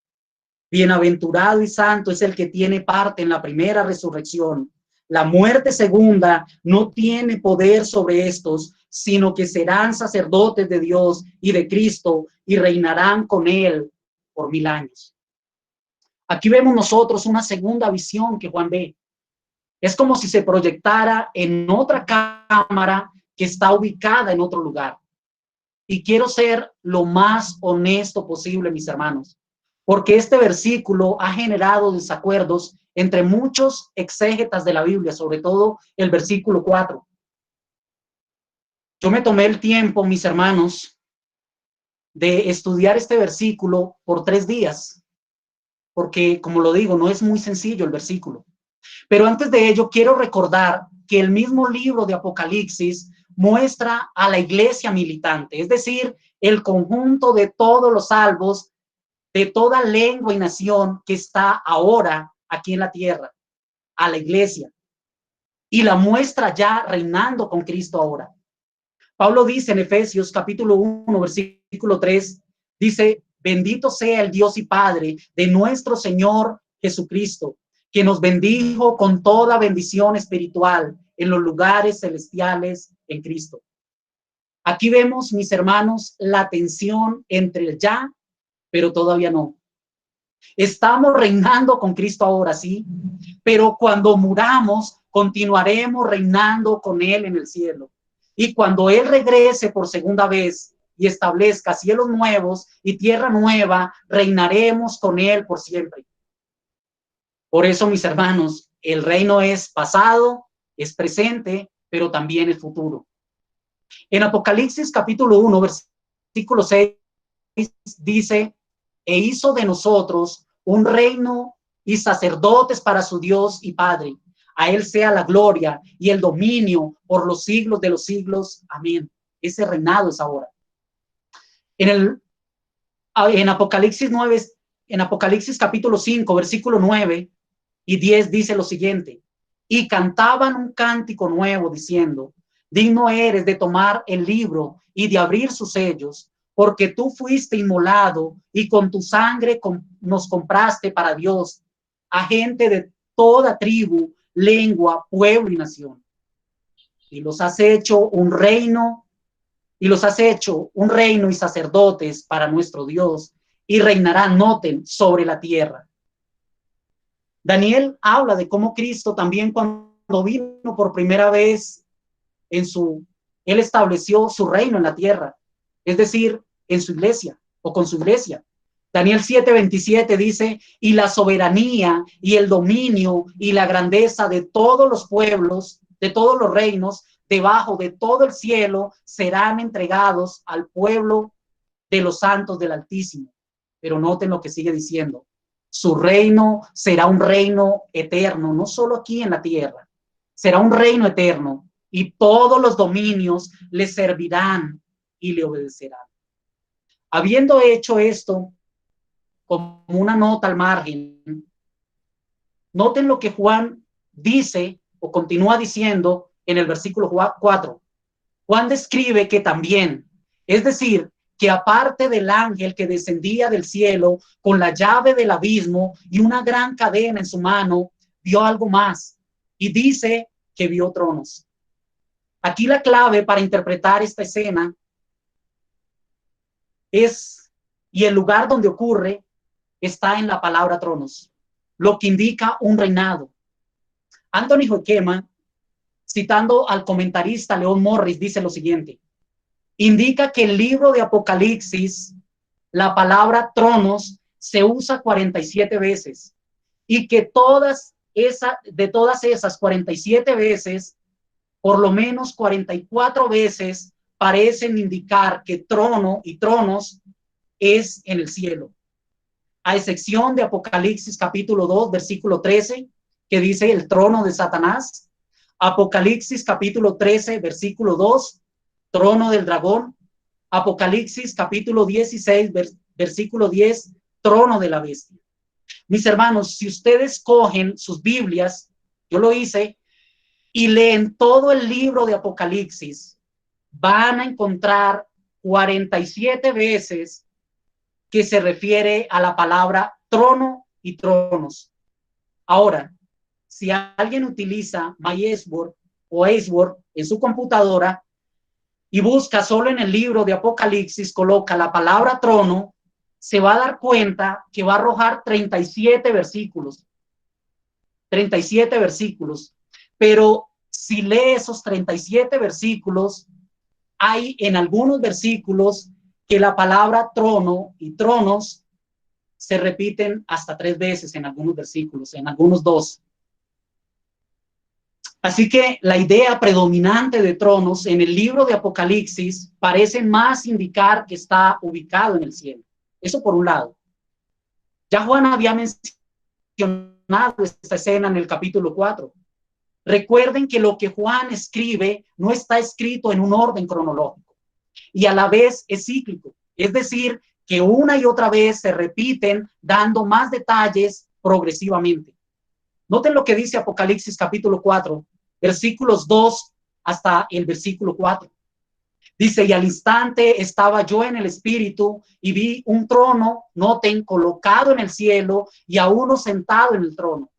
Bienaventurado y santo es el que tiene parte en la primera resurrección. La muerte segunda no tiene poder sobre estos, sino que serán sacerdotes de Dios y de Cristo y reinarán con él por 1000 años. Aquí vemos nosotros una segunda visión que Juan ve. Es como si se proyectara en otra cámara que está ubicada en otro lugar. Y quiero ser lo más honesto posible, mis hermanos, porque este versículo ha generado desacuerdos entre muchos exégetas de la Biblia, sobre todo el versículo 4. Yo me tomé el tiempo, mis hermanos, de estudiar este versículo por 3 días, porque, como lo digo, no es muy sencillo el versículo. Pero antes de ello, quiero recordar que el mismo libro de Apocalipsis muestra a la iglesia militante, es decir, el conjunto de todos los salvos, de toda lengua y nación que está ahora aquí en la tierra, a la iglesia, y la muestra ya reinando con Cristo ahora. Pablo dice en Efesios capítulo 1, versículo 3, dice: bendito sea el Dios y Padre de nuestro Señor Jesucristo, que nos bendijo con toda bendición espiritual en los lugares celestiales en Cristo. Aquí vemos, mis hermanos, la tensión entre el ya pero todavía no. Estamos reinando con Cristo ahora, sí, pero cuando muramos, continuaremos reinando con Él en el cielo. Y cuando Él regrese por segunda vez y establezca cielos nuevos y tierra nueva, reinaremos con Él por siempre. Por eso, mis hermanos, el reino es pasado, es presente, pero también es futuro. En Apocalipsis capítulo 1, versículo 6, dice, e hizo de nosotros un reino y sacerdotes para su Dios y Padre. A Él sea la gloria y el dominio por los siglos de los siglos. Amén. Ese reinado es ahora. En Apocalipsis 9, en Apocalipsis capítulo 5, versículo 9 y 10 dice lo siguiente, y cantaban un cántico nuevo diciendo, digno eres de tomar el libro y de abrir sus sellos, porque tú fuiste inmolado y con tu sangre nos compraste para Dios a gente de toda tribu, lengua, pueblo y nación. Y los has hecho un reino, y sacerdotes para nuestro Dios, y reinarán, noten, sobre la tierra. Daniel habla de cómo Cristo también cuando vino por primera vez él estableció su reino en la tierra, es decir, en su iglesia o con su iglesia. Daniel 7:27 dice, y la soberanía y el dominio y la grandeza de todos los pueblos, de todos los reinos, debajo de todo el cielo, serán entregados al pueblo de los santos del Altísimo. Pero noten lo que sigue diciendo. Su reino será un reino eterno, no solo aquí en la tierra, será un reino eterno y todos los dominios le servirán y le obedecerán. Habiendo hecho esto, como una nota al margen, noten lo que Juan dice o continúa diciendo en el versículo 4. Juan describe que también, es decir, que aparte del ángel que descendía del cielo con la llave del abismo y una gran cadena en su mano, vio algo más y dice que vio tronos. Aquí la clave para interpretar esta escena y el lugar donde ocurre está en la palabra tronos, lo que indica un reinado. Anthony Hoekema, citando al comentarista Leon Morris, dice lo siguiente, indica que el libro de Apocalipsis, la palabra tronos, se usa 47 veces y que de todas esas 47 veces, por lo menos 44 veces parecen indicar que trono y tronos es en el cielo. A excepción de Apocalipsis capítulo 2, versículo 13, que dice el trono de Satanás. Apocalipsis capítulo 13, versículo 2, trono del dragón. Apocalipsis capítulo 16, versículo 10, trono de la bestia. Mis hermanos, si ustedes cogen sus Biblias, yo lo hice, y leen todo el libro de Apocalipsis, van a encontrar 47 veces que se refiere a la palabra trono y tronos. Ahora, si alguien utiliza MySword o Aceword en su computadora y busca solo en el libro de Apocalipsis, coloca la palabra trono, se va a dar cuenta que va a arrojar 37 versículos. 37 versículos. Pero si lee esos 37 versículos, hay en algunos versículos que la palabra trono y tronos se repiten hasta 3 veces en algunos versículos, en algunos 2. Así que la idea predominante de tronos en el libro de Apocalipsis parece más indicar que está ubicado en el cielo. Eso por un lado. Ya Juan había mencionado esta escena en el capítulo 4. Recuerden que lo que Juan escribe no está escrito en un orden cronológico y a la vez es cíclico. Es decir, que una y otra vez se repiten dando más detalles progresivamente. Noten lo que dice Apocalipsis capítulo 4, versículos 2 hasta el versículo 4. Dice, y al instante estaba yo en el espíritu y vi un trono, noten, colocado en el cielo y a uno sentado en el trono.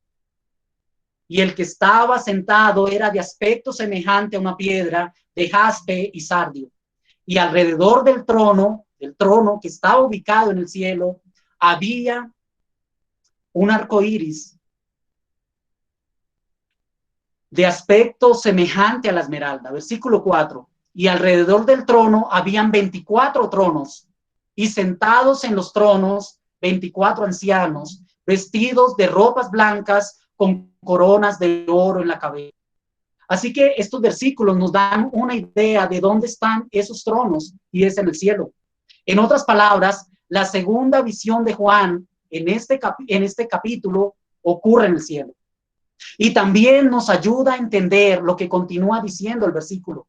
Y el que estaba sentado era de aspecto semejante a una piedra de jaspe y sardio. Y alrededor del trono del trono que estaba ubicado en el cielo, había un arco iris de aspecto semejante a la esmeralda. Versículo 4. Y alrededor del trono habían 24 tronos, y sentados en los tronos 24 ancianos, vestidos de ropas blancas con coronas de oro en la cabeza. Así que estos versículos nos dan una idea de dónde están esos tronos, y es en el cielo. En otras palabras, la segunda visión de Juan en este capítulo ocurre en el cielo. Y también nos ayuda a entender lo que continúa diciendo el versículo,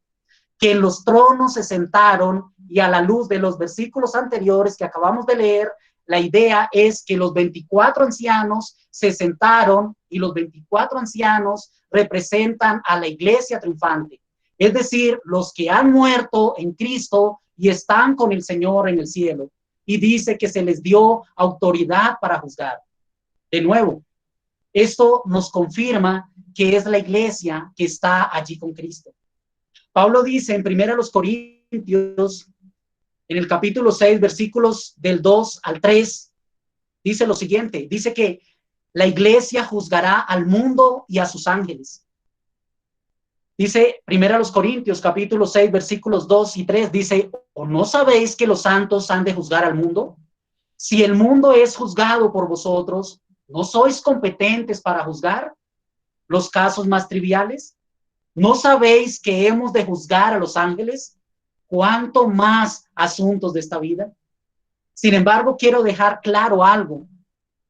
que en los tronos se sentaron, y a la luz de los versículos anteriores que acabamos de leer, la idea es que los 24 ancianos se sentaron, y los 24 ancianos representan a la iglesia triunfante, es decir, los que han muerto en Cristo y están con el Señor en el cielo. Y dice que se les dio autoridad para juzgar. De nuevo, esto nos confirma que es la iglesia que está allí con Cristo. Pablo dice en 1 Corintios, en el capítulo 6, versículos del 2 al 3, dice lo siguiente, dice que la iglesia juzgará al mundo y a sus ángeles. Dice 1 Corintios, capítulo 6, versículos 2 y 3, dice, ¿o no sabéis que los santos han de juzgar al mundo? Si el mundo es juzgado por vosotros, ¿no sois competentes para juzgar los casos más triviales? ¿No sabéis que hemos de juzgar a los ángeles? ¿Cuánto más asuntos de esta vida? Sin embargo, quiero dejar claro algo,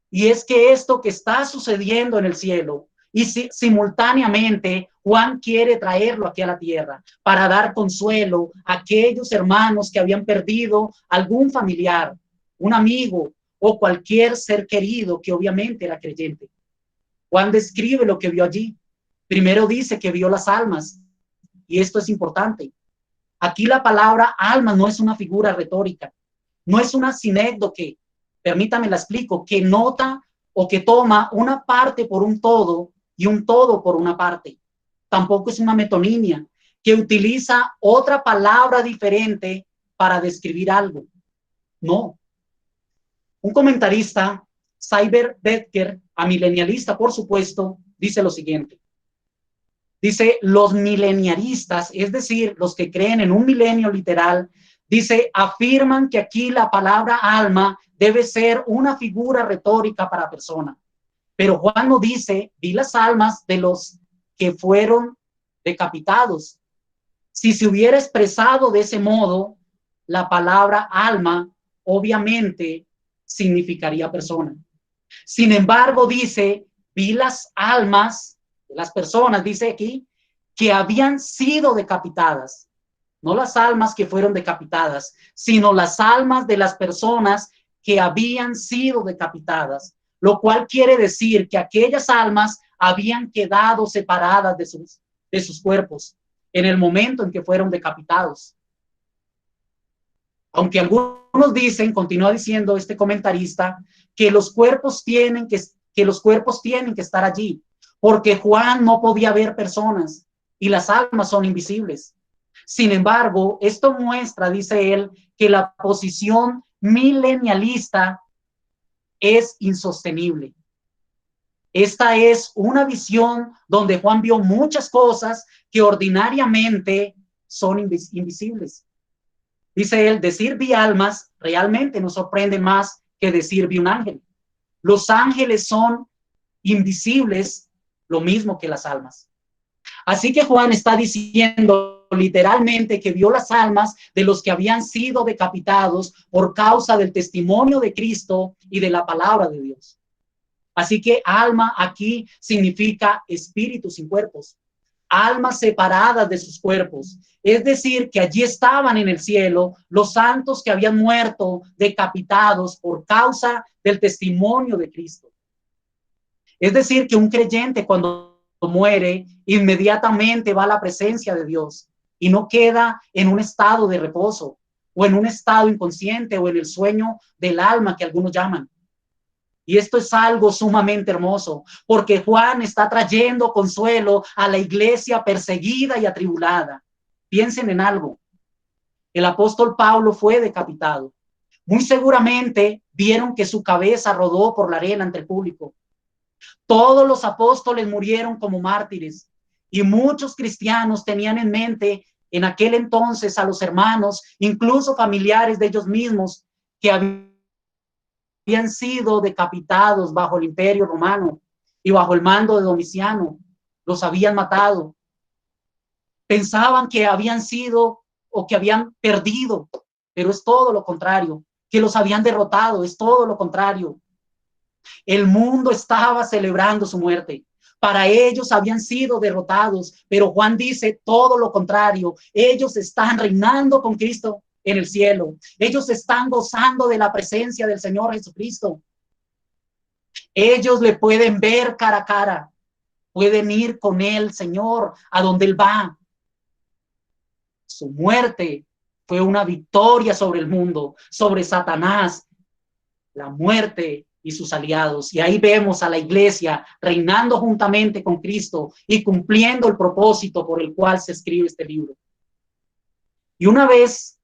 y es que esto que está sucediendo en el cielo, y simultáneamente Juan quiere traerlo aquí a la tierra para dar consuelo a aquellos hermanos que habían perdido algún familiar, un amigo o cualquier ser querido que obviamente era creyente. Juan describe lo que vio allí. Primero dice que vio las almas, y esto es importante. Aquí la palabra alma no es una figura retórica, no es una sinécdoque, permítame la explico, que nota o que toma una parte por un todo y un todo por una parte. Tampoco es una metonímia que utiliza otra palabra diferente para describir algo. No. Un comentarista, Cyber Becker, amilenialista por supuesto, dice lo siguiente. Dice, los mileniaristas, es decir, los que creen en un milenio literal, dice, afirman que aquí la palabra alma debe ser una figura retórica para persona. Pero Juan no dice, vi las almas de los que fueron decapitados. Si se hubiera expresado de ese modo, la palabra alma obviamente significaría persona. Sin embargo, dice, vi las almas de las personas, dice aquí, que habían sido decapitadas. No las almas que fueron decapitadas, sino las almas de las personas que habían sido decapitadas, lo cual quiere decir que aquellas almas habían quedado separadas de sus cuerpos en el momento en que fueron decapitados. Aunque algunos dicen, continúa diciendo este comentarista, que los cuerpos tienen que estar allí, porque Juan no podía ver personas y las almas son invisibles. Sin embargo, esto muestra, dice él, que la posición milenialista es insostenible. Esta es una visión donde Juan vio muchas cosas que ordinariamente son invisibles. Dice él, decir vi almas realmente nos sorprende más que decir vi un ángel. Los ángeles son invisibles, lo mismo que las almas. Así que Juan está diciendo literalmente que vio las almas de los que habían sido decapitados por causa del testimonio de Cristo y de la palabra de Dios. Así que alma aquí significa espíritu sin cuerpos, almas separadas de sus cuerpos. Es decir, que allí estaban en el cielo los santos que habían muerto decapitados por causa del testimonio de Cristo. Es decir, que un creyente cuando muere inmediatamente va a la presencia de Dios y no queda en un estado de reposo o en un estado inconsciente o en el sueño del alma que algunos llaman. Y esto es algo sumamente hermoso, porque Juan está trayendo consuelo a la iglesia perseguida y atribulada. Piensen en algo. el apóstol Pablo fue decapitado. Muy seguramente vieron que su cabeza rodó por la arena ante el público. Todos los apóstoles murieron como mártires y muchos cristianos tenían en mente en aquel entonces a los hermanos, incluso familiares de ellos mismos, que habían sido decapitados bajo el imperio romano y bajo el mando de Domiciano. Los habían matado. Pensaban que habían sido o que habían perdido, pero es todo lo contrario, que los habían derrotado, es todo lo contrario. El mundo estaba celebrando su muerte. Para ellos habían sido derrotados, pero Juan dice todo lo contrario. Ellos están reinando con Cristo en el cielo. Ellos están gozando de la presencia del Señor Jesucristo. Ellos le pueden ver cara a cara. Pueden ir con el Señor a donde Él va. Su muerte fue una victoria sobre el mundo, sobre Satanás, la muerte y sus aliados. Y ahí vemos a la iglesia reinando juntamente con Cristo y cumpliendo el propósito por el cual se escribe este libro. Y una vez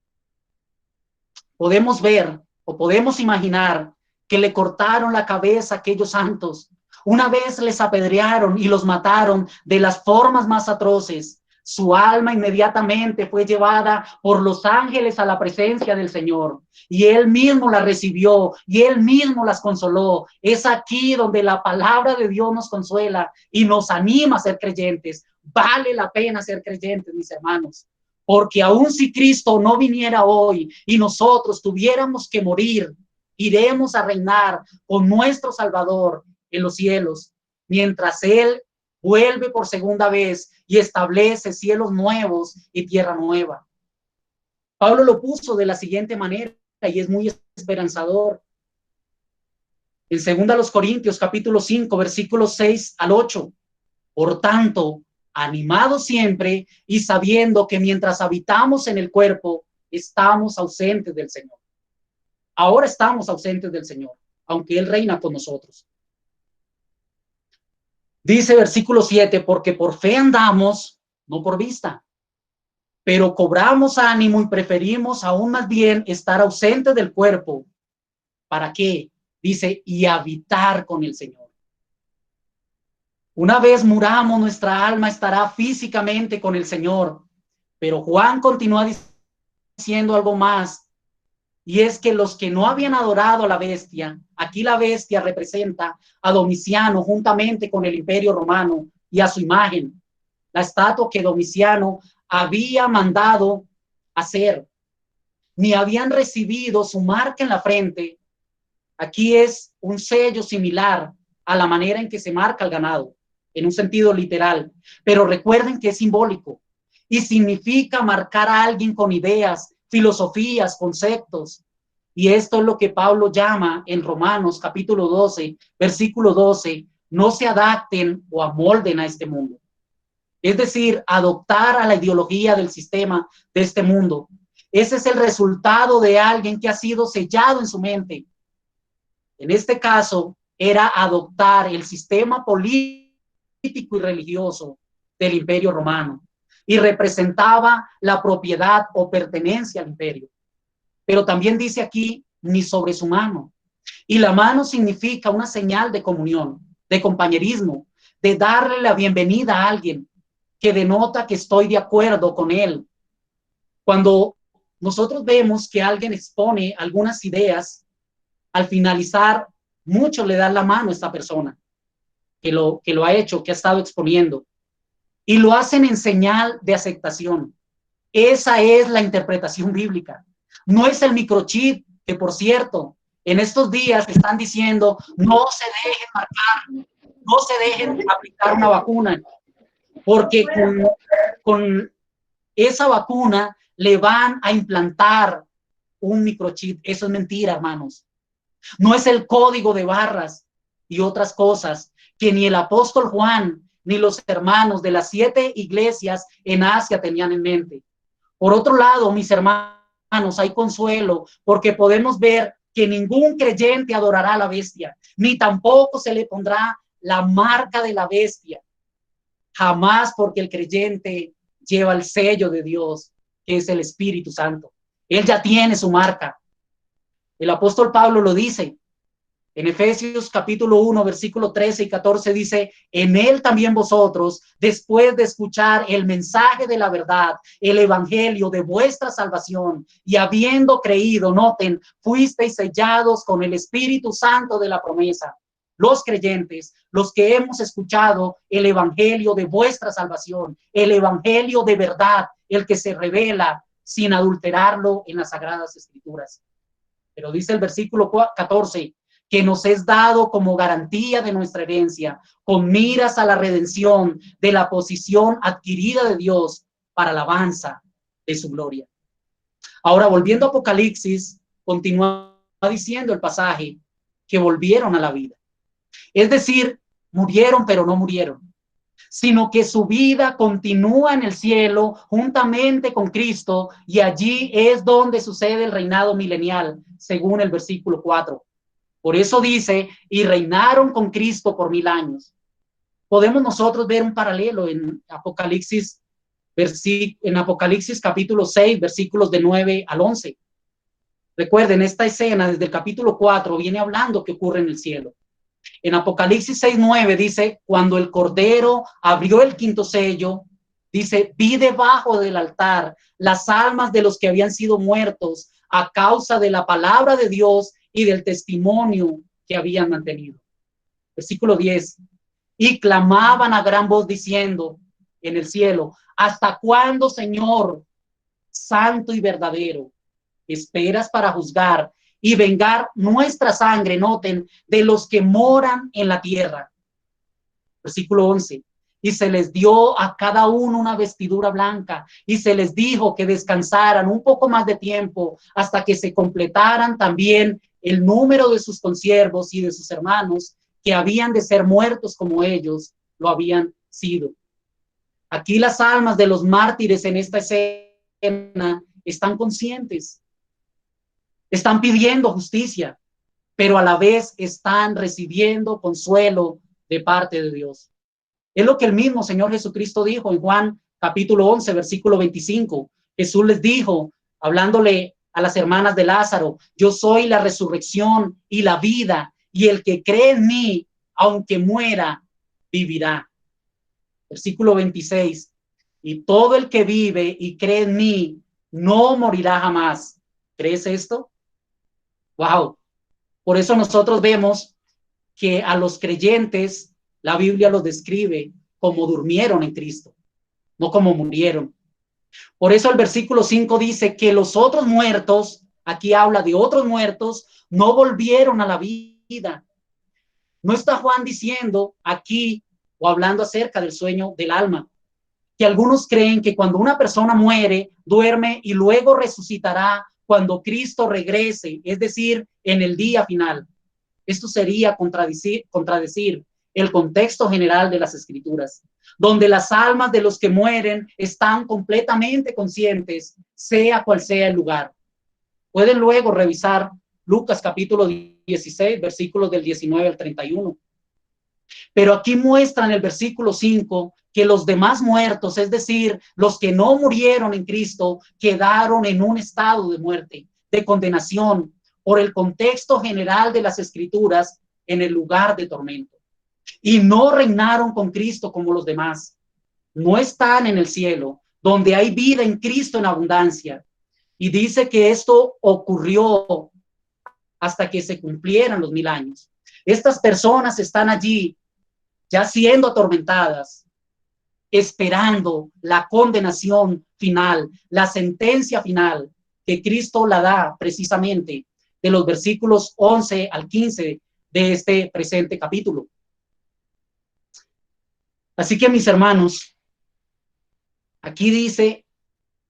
podemos ver o podemos imaginar que le cortaron la cabeza a aquellos santos, una vez les apedrearon y los mataron de las formas más atroces. Su alma inmediatamente fue llevada por los ángeles a la presencia del Señor y Él mismo la recibió y Él mismo las consoló. Es aquí donde la palabra de Dios nos consuela y nos anima a ser creyentes. Vale la pena ser creyentes, mis hermanos, porque aun si Cristo no viniera hoy y nosotros tuviéramos que morir, iremos a reinar con nuestro Salvador en los cielos, mientras Él vuelve por segunda vez y establece cielos nuevos y tierra nueva. Pablo lo puso de la siguiente manera y es muy esperanzador. En 2 Corintios capítulo 5, versículos 6 al 8. Por tanto, animados siempre y sabiendo que mientras habitamos en el cuerpo, estamos ausentes del Señor. Ahora estamos ausentes del Señor, aunque Él reina con nosotros. Dice versículo 7, porque por fe andamos, no por vista, pero cobramos ánimo y preferimos aún más bien estar ausentes del cuerpo. ¿Para qué? Dice, y habitar con el Señor. Una vez muramos, nuestra alma estará físicamente con el Señor. Pero Juan continúa diciendo algo más, y es que los que no habían adorado a la bestia, aquí la bestia representa a Domiciano juntamente con el imperio romano y a su imagen, la estatua que Domiciano había mandado hacer, ni habían recibido su marca en la frente. Aquí es un sello similar a la manera en que se marca el ganado, en un sentido literal, pero recuerden que es simbólico y significa marcar a alguien con ideas, filosofías, conceptos. Y esto es lo que Pablo llama en Romanos capítulo 12, versículo 12, no se adapten o amolden a este mundo. Es decir, adoptar a la ideología del sistema de este mundo. Ese es el resultado de alguien que ha sido sellado en su mente. En este caso, era adoptar el sistema político y religioso del imperio romano y representaba la propiedad o pertenencia al imperio. Pero también dice aquí, ni sobre su mano. Y la mano significa una señal de comunión, de compañerismo, de darle la bienvenida a alguien que denota que estoy de acuerdo con él. Cuando nosotros vemos que alguien expone algunas ideas, al finalizar, muchos le dan la mano a esta persona que lo ha hecho, que ha estado exponiendo, y lo hacen en señal de aceptación. Esa es la interpretación bíblica. No es el microchip, que por cierto, en estos días están diciendo, no se dejen marcar, no se dejen aplicar una vacuna, porque con esa vacuna le van a implantar un microchip. Eso es mentira, hermanos. No es el código de barras y otras cosas que ni el apóstol Juan ni los hermanos de las 7 iglesias en Asia tenían en mente. Por otro lado, mis hermanos, hay consuelo porque podemos ver que ningún creyente adorará a la bestia, ni tampoco se le pondrá la marca de la bestia. Jamás, porque el creyente lleva el sello de Dios, que es el Espíritu Santo. Él ya tiene su marca. El apóstol Pablo lo dice. En Efesios capítulo 1, versículo 13 y 14 dice, en él también vosotros, después de escuchar el mensaje de la verdad, el evangelio de vuestra salvación, y habiendo creído, noten, fuisteis sellados con el Espíritu Santo de la promesa. Los creyentes, los que hemos escuchado el evangelio de vuestra salvación, el evangelio de verdad, el que se revela sin adulterarlo en las Sagradas Escrituras. Pero dice el versículo 14, que nos es dado como garantía de nuestra herencia, con miras a la redención de la posición adquirida de Dios para alabanza de su gloria. Ahora, volviendo a Apocalipsis, continúa diciendo el pasaje que volvieron a la vida. Es decir, murieron, pero no murieron, sino que su vida continúa en el cielo juntamente con Cristo, y allí es donde sucede el reinado milenial, según el versículo 4. Por eso dice, y reinaron con Cristo por 1000 años. Podemos nosotros ver un paralelo en Apocalipsis, capítulo 6, versículos de 9 al 11. Recuerden, esta escena desde el capítulo 4 viene hablando que ocurre en el cielo. En Apocalipsis 6:9 dice, cuando el Cordero abrió el quinto sello, dice, vi debajo del altar las almas de los que habían sido muertos a causa de la palabra de Dios y del testimonio que habían mantenido. Versículo 10. Y clamaban a gran voz diciendo en el cielo, ¿hasta cuándo, Señor, santo y verdadero, esperas para juzgar y vengar nuestra sangre, noten, de los que moran en la tierra? Versículo 11. Y se les dio a cada uno una vestidura blanca, y se les dijo que descansaran un poco más de tiempo hasta que se completaran también el número de sus consiervos y de sus hermanos, que habían de ser muertos como ellos lo habían sido. Aquí las almas de los mártires en esta escena están conscientes, están pidiendo justicia, pero a la vez están recibiendo consuelo de parte de Dios. Es lo que el mismo Señor Jesucristo dijo en Juan capítulo 11, versículo 25. Jesús les dijo, hablándole a las hermanas de Lázaro, yo soy la resurrección y la vida, y el que cree en mí, aunque muera, vivirá. Versículo 26. Y todo el que vive y cree en mí, no morirá jamás. ¿Crees esto? Wow. Por eso nosotros vemos que a los creyentes la Biblia los describe como durmieron en Cristo, no como murieron. Por eso el versículo 5 dice que los otros muertos, aquí habla de otros muertos, no volvieron a la vida. No está Juan diciendo aquí o hablando acerca del sueño del alma, que algunos creen que cuando una persona muere, duerme y luego resucitará cuando Cristo regrese, es decir, en el día final. Esto sería contradecir el contexto general de las Escrituras, donde las almas de los que mueren están completamente conscientes, sea cual sea el lugar. Pueden luego revisar Lucas capítulo 16, versículos del 19 al 31. Pero aquí muestra en el versículo 5 que los demás muertos, es decir, los que no murieron en Cristo, quedaron en un estado de muerte, de condenación, por el contexto general de las Escrituras, en el lugar de tormento. Y no reinaron con Cristo como los demás. No están en el cielo, donde hay vida en Cristo en abundancia. Y dice que esto ocurrió hasta que se cumplieran los 1000 años. Estas personas están allí, ya siendo atormentadas, esperando la condenación final, la sentencia final, que Cristo la da precisamente de los versículos 11 al 15 de este presente capítulo. Así que, mis hermanos, aquí dice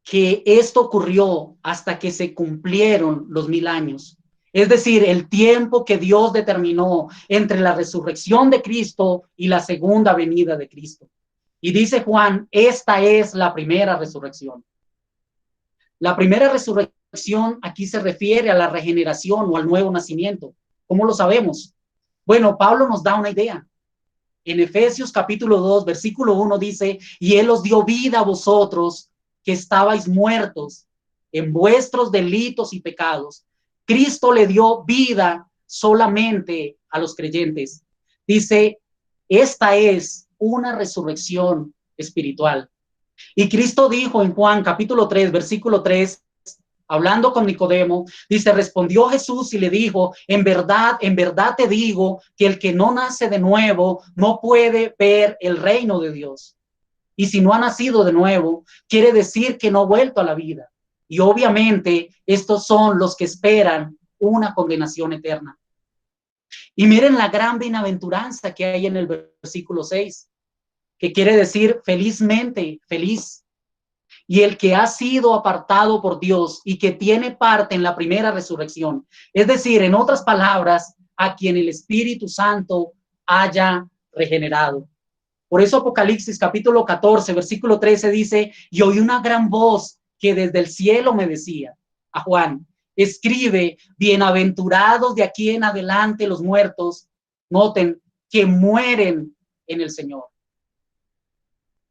que esto ocurrió hasta que se cumplieron los 1000 años. Es decir, el tiempo que Dios determinó entre la resurrección de Cristo y la segunda venida de Cristo. Y dice Juan, esta es la primera resurrección. La primera resurrección aquí se refiere a la regeneración o al nuevo nacimiento. ¿Cómo lo sabemos? Bueno, Pablo nos da una idea. En Efesios capítulo 2, versículo 1 dice, y Él os dio vida a vosotros que estabais muertos en vuestros delitos y pecados. Cristo le dio vida solamente a los creyentes. Dice, esta es una resurrección espiritual. Y Cristo dijo en Juan capítulo 3, versículo 3, hablando con Nicodemo, dice, respondió Jesús y le dijo, en verdad te digo que el que no nace de nuevo no puede ver el reino de Dios. Y si no ha nacido de nuevo, quiere decir que no ha vuelto a la vida. Y obviamente estos son los que esperan una condenación eterna. Y miren la gran bienaventuranza que hay en el versículo 6, que quiere decir felizmente, feliz. Y el que ha sido apartado por Dios y que tiene parte en la primera resurrección. Es decir, en otras palabras, a quien el Espíritu Santo haya regenerado. Por eso Apocalipsis capítulo 14, versículo 13 dice, y oí una gran voz que desde el cielo me decía a Juan, escribe, bienaventurados de aquí en adelante los muertos, noten, que mueren en el Señor.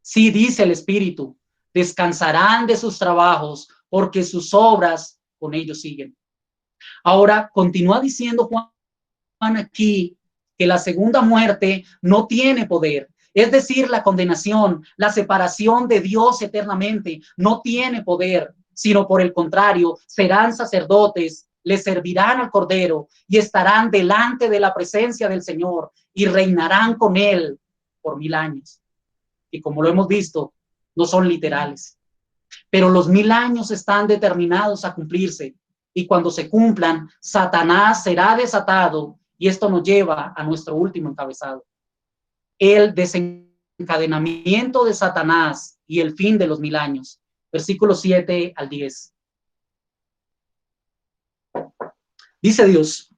Sí, dice el Espíritu, descansarán de sus trabajos porque sus obras con ellos siguen. Ahora, continúa diciendo Juan aquí que la segunda muerte no tiene poder. Es decir, la condenación, la separación de Dios eternamente no tiene poder, sino por el contrario, serán sacerdotes, le servirán al Cordero y estarán delante de la presencia del Señor y reinarán con él por 1000 años. Y como lo hemos visto, no son literales. Pero los 1000 años están determinados a cumplirse. Y cuando se cumplan, Satanás será desatado. Y esto nos lleva a nuestro último encabezado. El desencadenamiento de Satanás y el fin de los 1000 años. Versículos 7 al 10. Dice Dios,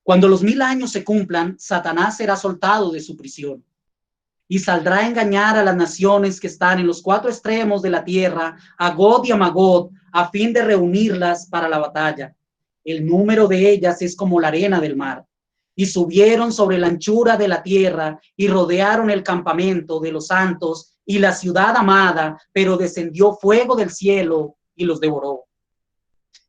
cuando los 1000 años se cumplan, Satanás será soltado de su prisión y saldrá a engañar a las naciones que están en los 4 extremos de la tierra, a Gog y a Magog, a fin de reunirlas para la batalla. El número de ellas es como la arena del mar. Y subieron sobre la anchura de la tierra y rodearon el campamento de los santos y la ciudad amada, pero descendió fuego del cielo y los devoró.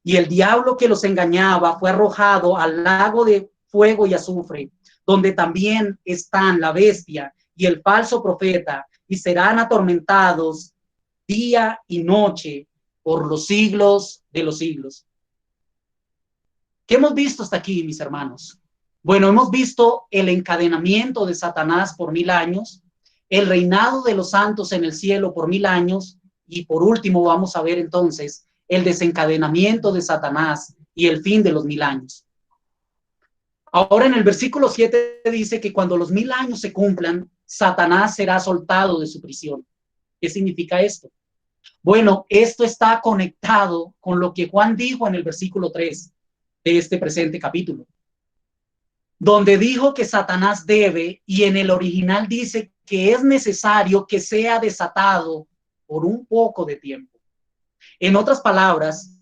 Y el diablo que los engañaba fue arrojado al lago de fuego y azufre, donde también están la bestia y el falso profeta, y serán atormentados día y noche por los siglos de los siglos. ¿Qué hemos visto hasta aquí, mis hermanos? Bueno, hemos visto el encadenamiento de Satanás por 1000 años, el reinado de los santos en el cielo por 1000 años, y por último vamos a ver entonces el desencadenamiento de Satanás y el fin de los 1000 años. Ahora en el versículo 7 dice que cuando los 1000 años se cumplan, Satanás será soltado de su prisión. ¿Qué significa esto? Bueno, esto está conectado con lo que Juan dijo en el versículo 3 de este presente capítulo, donde dijo que Satanás debe, y en el original dice que es necesario que sea desatado por un poco de tiempo. En otras palabras,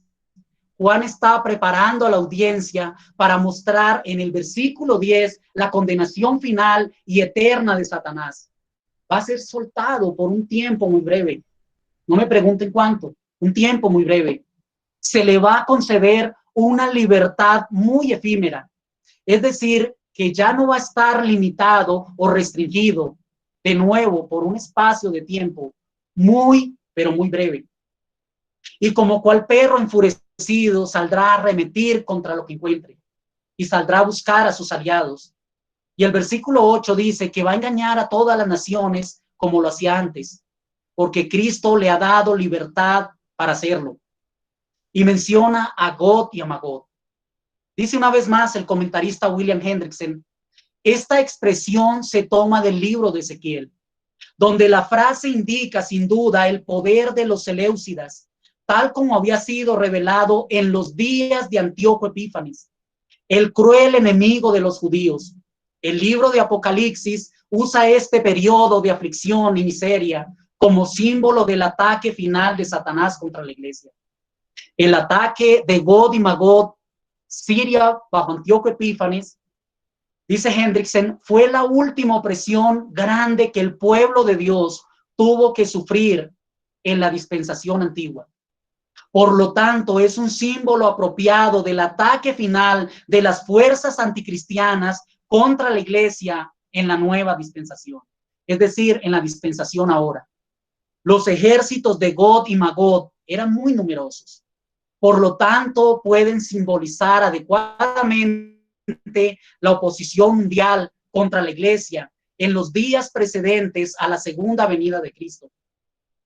Juan está preparando a la audiencia para mostrar en el versículo 10 la condenación final y eterna de Satanás. Va a ser soltado por un tiempo muy breve. No me pregunten cuánto, un tiempo muy breve. Se le va a conceder una libertad muy efímera. Es decir, que ya no va a estar limitado o restringido de nuevo por un espacio de tiempo muy, pero muy breve. Y como cual perro enfurecido saldrá a arremetir contra lo que encuentre y saldrá a buscar a sus aliados. Y el versículo 8 dice que va a engañar a todas las naciones como lo hacía antes, porque Cristo le ha dado libertad para hacerlo. Y menciona a Gog y a Magog. Dice una vez más el comentarista William Hendrickson, esta expresión se toma del libro de Ezequiel, donde la frase indica sin duda el poder de los Seleucidas, tal como había sido revelado en los días de Antíoco Epífanes, el cruel enemigo de los judíos. El libro de Apocalipsis usa este periodo de aflicción y miseria como símbolo del ataque final de Satanás contra la iglesia. El ataque de Gog y Magog, Siria bajo Antíoco Epífanes, dice Hendrickson, fue la última opresión grande que el pueblo de Dios tuvo que sufrir en la dispensación antigua. Por lo tanto, es un símbolo apropiado del ataque final de las fuerzas anticristianas contra la iglesia en la nueva dispensación, es decir, en la dispensación ahora. Los ejércitos de Gog y Magog eran muy numerosos. Por lo tanto, pueden simbolizar adecuadamente la oposición mundial contra la iglesia en los días precedentes a la segunda venida de Cristo.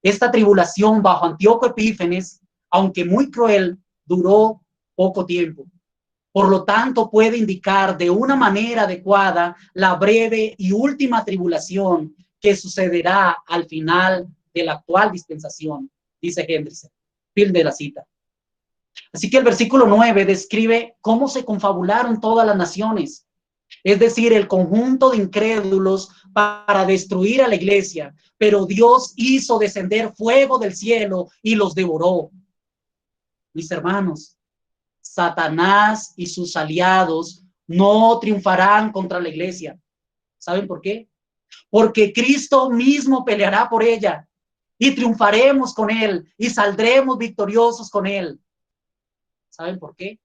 Esta tribulación bajo Antíoco Epífanes, aunque muy cruel, duró poco tiempo. Por lo tanto, puede indicar de una manera adecuada la breve y última tribulación que sucederá al final de la actual dispensación, dice Hendrickson. Fin de la cita. Así que el versículo 9 describe cómo se confabularon todas las naciones, es decir, el conjunto de incrédulos para destruir a la iglesia, pero Dios hizo descender fuego del cielo y los devoró. Mis hermanos, Satanás y sus aliados no triunfarán contra la iglesia. ¿Saben por qué? Porque Cristo mismo peleará por ella y triunfaremos con él y saldremos victoriosos con él. ¿Saben por qué?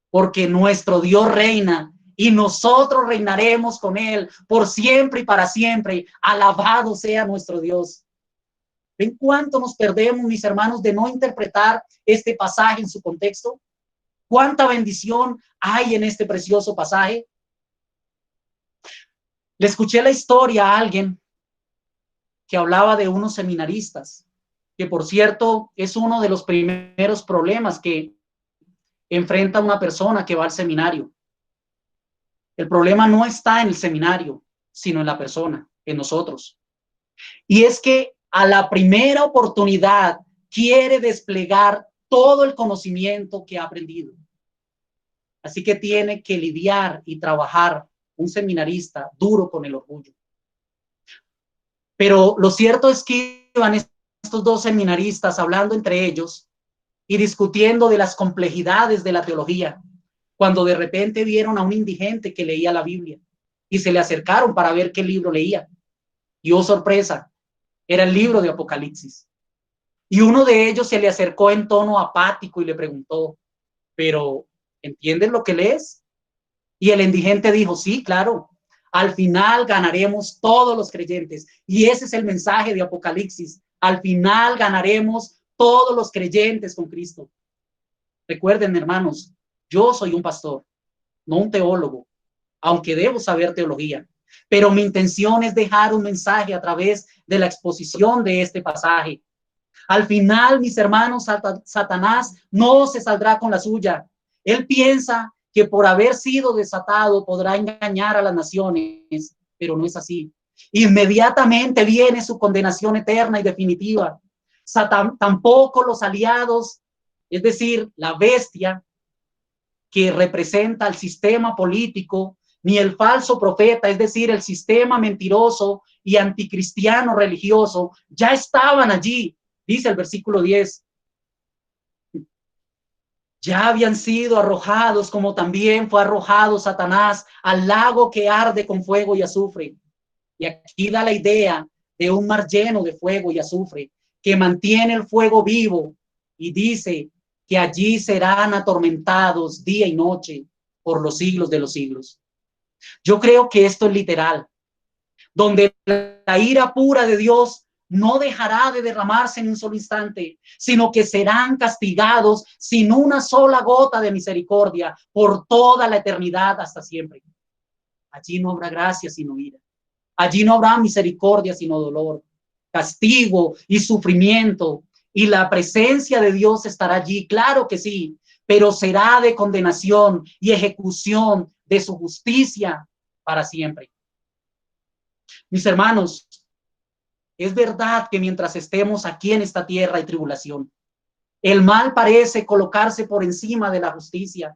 Porque nuestro Dios reina y nosotros reinaremos con él por siempre y para siempre. Alabado sea nuestro Dios. ¿Ven cuánto nos perdemos, mis hermanos, de no interpretar este pasaje en su contexto? ¿Cuánta bendición hay en este precioso pasaje? Le escuché la historia a alguien que hablaba de unos seminaristas, que por cierto es uno de los primeros problemas que enfrenta una persona que va al seminario. El problema no está en el seminario, sino en la persona, en nosotros. Y es que a la primera oportunidad quiere desplegar todo el conocimiento que ha aprendido. Así que tiene que lidiar y trabajar un seminarista duro con el orgullo. Pero lo cierto es que iban estos dos seminaristas hablando entre ellos y discutiendo de las complejidades de la teología, cuando de repente vieron a un indigente que leía la Biblia y se le acercaron para ver qué libro leía. Y oh sorpresa, era el libro de Apocalipsis. Y uno de ellos se le acercó en tono apático y le preguntó, ¿pero entiendes lo que lees? Y el indigente dijo, sí, claro, al final ganaremos todos los creyentes. Y ese es el mensaje de Apocalipsis. Al final ganaremos todos los creyentes con Cristo. Recuerden, hermanos, yo soy un pastor, no un teólogo, aunque debo saber teología. Pero mi intención es dejar un mensaje a través de la exposición de este pasaje. Al final, mis hermanos, Satanás no se saldrá con la suya. Él piensa que por haber sido desatado podrá engañar a las naciones, pero no es así. Inmediatamente viene su condenación eterna y definitiva. Tampoco los aliados, es decir, la bestia que representa el sistema político, ni el falso profeta, es decir, el sistema mentiroso y anticristiano religioso, ya estaban allí. Dice el versículo 10, ya habían sido arrojados como también fue arrojado Satanás al lago que arde con fuego y azufre. Y aquí da la idea de un mar lleno de fuego y azufre que mantiene el fuego vivo y dice que allí serán atormentados día y noche por los siglos de los siglos. Yo creo que esto es literal, donde la ira pura de Dios no dejará de derramarse en un solo instante, sino que serán castigados sin una sola gota de misericordia por toda la eternidad hasta siempre. Allí no habrá gracia sino ira. Allí no habrá misericordia sino dolor, castigo y sufrimiento. Y la presencia de Dios estará allí, claro que sí, pero será de condenación y ejecución de su justicia para siempre. Mis hermanos, es verdad que mientras estemos aquí en esta tierra hay tribulación. El mal parece colocarse por encima de la justicia.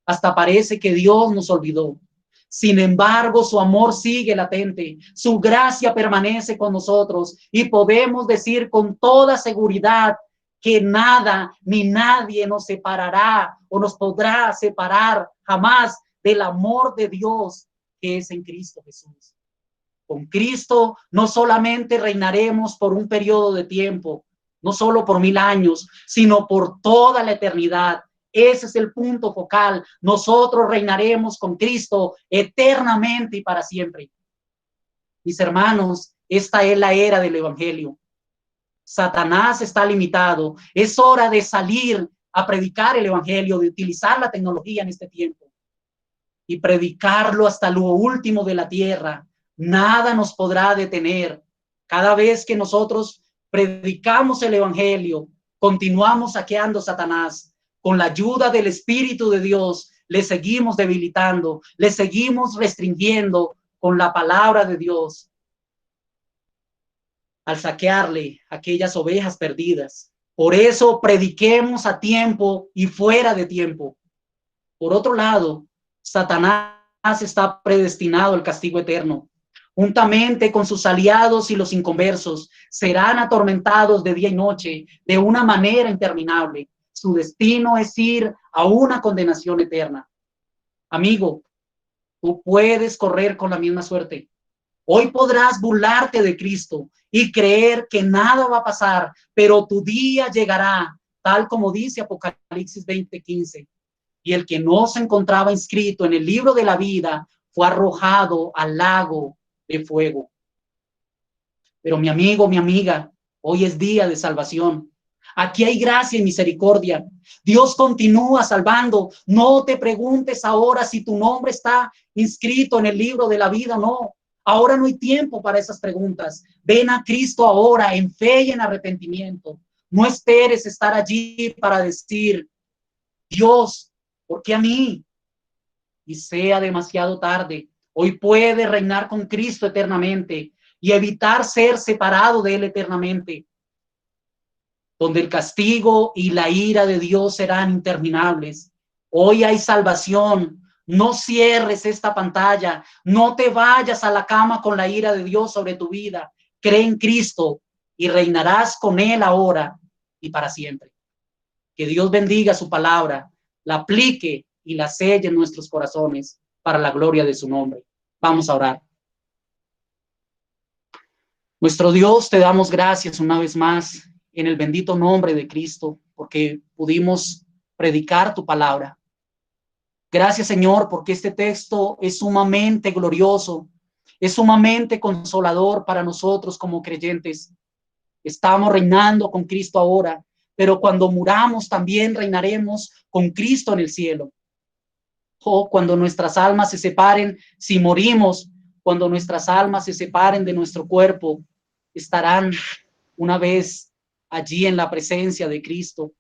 Hasta parece que Dios nos olvidó. Sin embargo, su amor sigue latente. Su gracia permanece con nosotros y podemos decir con toda seguridad que nada ni nadie nos separará o nos podrá separar jamás del amor de Dios que es en Cristo Jesús. Con Cristo no solamente reinaremos por un periodo de tiempo, no solo por 1000 años, sino por toda la eternidad. Ese es el punto focal. Nosotros reinaremos con Cristo eternamente y para siempre. Mis hermanos, esta es la era del evangelio. Satanás está limitado. Es hora de salir a predicar el evangelio, de utilizar la tecnología en este tiempo y predicarlo hasta lo último de la tierra. Nada nos podrá detener. Cada vez que nosotros predicamos el evangelio, continuamos saqueando a Satanás. Con la ayuda del Espíritu de Dios, le seguimos debilitando, le seguimos restringiendo con la palabra de Dios, al saquearle aquellas ovejas perdidas. Por eso prediquemos a tiempo y fuera de tiempo. Por otro lado, Satanás está predestinado al castigo eterno. Juntamente con sus aliados y los inconversos, serán atormentados de día y noche de una manera interminable. Su destino es ir a una condenación eterna. Amigo, tú puedes correr con la misma suerte. Hoy podrás burlarte de Cristo y creer que nada va a pasar, pero tu día llegará, tal como dice Apocalipsis 20:15. Y el que no se encontraba inscrito en el libro de la vida fue arrojado al lago de fuego. Pero mi amigo, mi amiga, hoy es día de salvación. Aquí hay gracia y misericordia. Dios continúa salvando. No te preguntes ahora si tu nombre está inscrito en el libro de la vida, no. Ahora no hay tiempo para esas preguntas. Ven a Cristo ahora en fe y en arrepentimiento. No esperes estar allí para decir, Dios, ¿por qué a mí? Y sea demasiado tarde. Hoy puede reinar con Cristo eternamente y evitar ser separado de Él eternamente, donde el castigo y la ira de Dios serán interminables. Hoy hay salvación. No cierres esta pantalla. No te vayas a la cama con la ira de Dios sobre tu vida. Cree en Cristo y reinarás con Él ahora y para siempre. Que Dios bendiga su palabra, la aplique y la selle en nuestros corazones para la gloria de su nombre. Vamos a orar. Nuestro Dios, te damos gracias una vez más en el bendito nombre de Cristo, porque pudimos predicar tu palabra. Gracias, Señor, porque este texto es sumamente glorioso, es sumamente consolador para nosotros como creyentes. Estamos reinando con Cristo ahora, pero cuando muramos también reinaremos con Cristo en el cielo. Oh, cuando nuestras almas se separen, si morimos, cuando nuestras almas se separen de nuestro cuerpo, estarán una vez allí en la presencia de Cristo.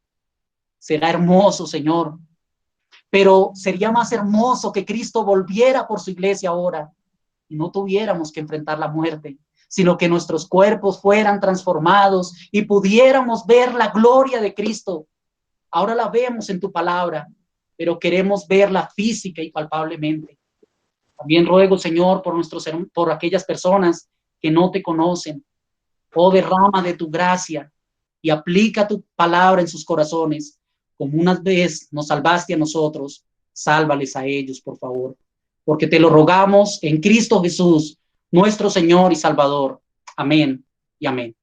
Será hermoso, Señor. Pero sería más hermoso que Cristo volviera por su iglesia ahora y no tuviéramos que enfrentar la muerte, sino que nuestros cuerpos fueran transformados y pudiéramos ver la gloria de Cristo. Ahora la vemos en tu palabra, pero queremos verla física y palpablemente. También ruego, Señor, por aquellas personas que no te conocen. Oh, derrama de tu gracia y aplica tu palabra en sus corazones. Como una vez nos salvaste a nosotros, sálvales a ellos, por favor. Porque te lo rogamos en Cristo Jesús, nuestro Señor y Salvador. Amén y amén.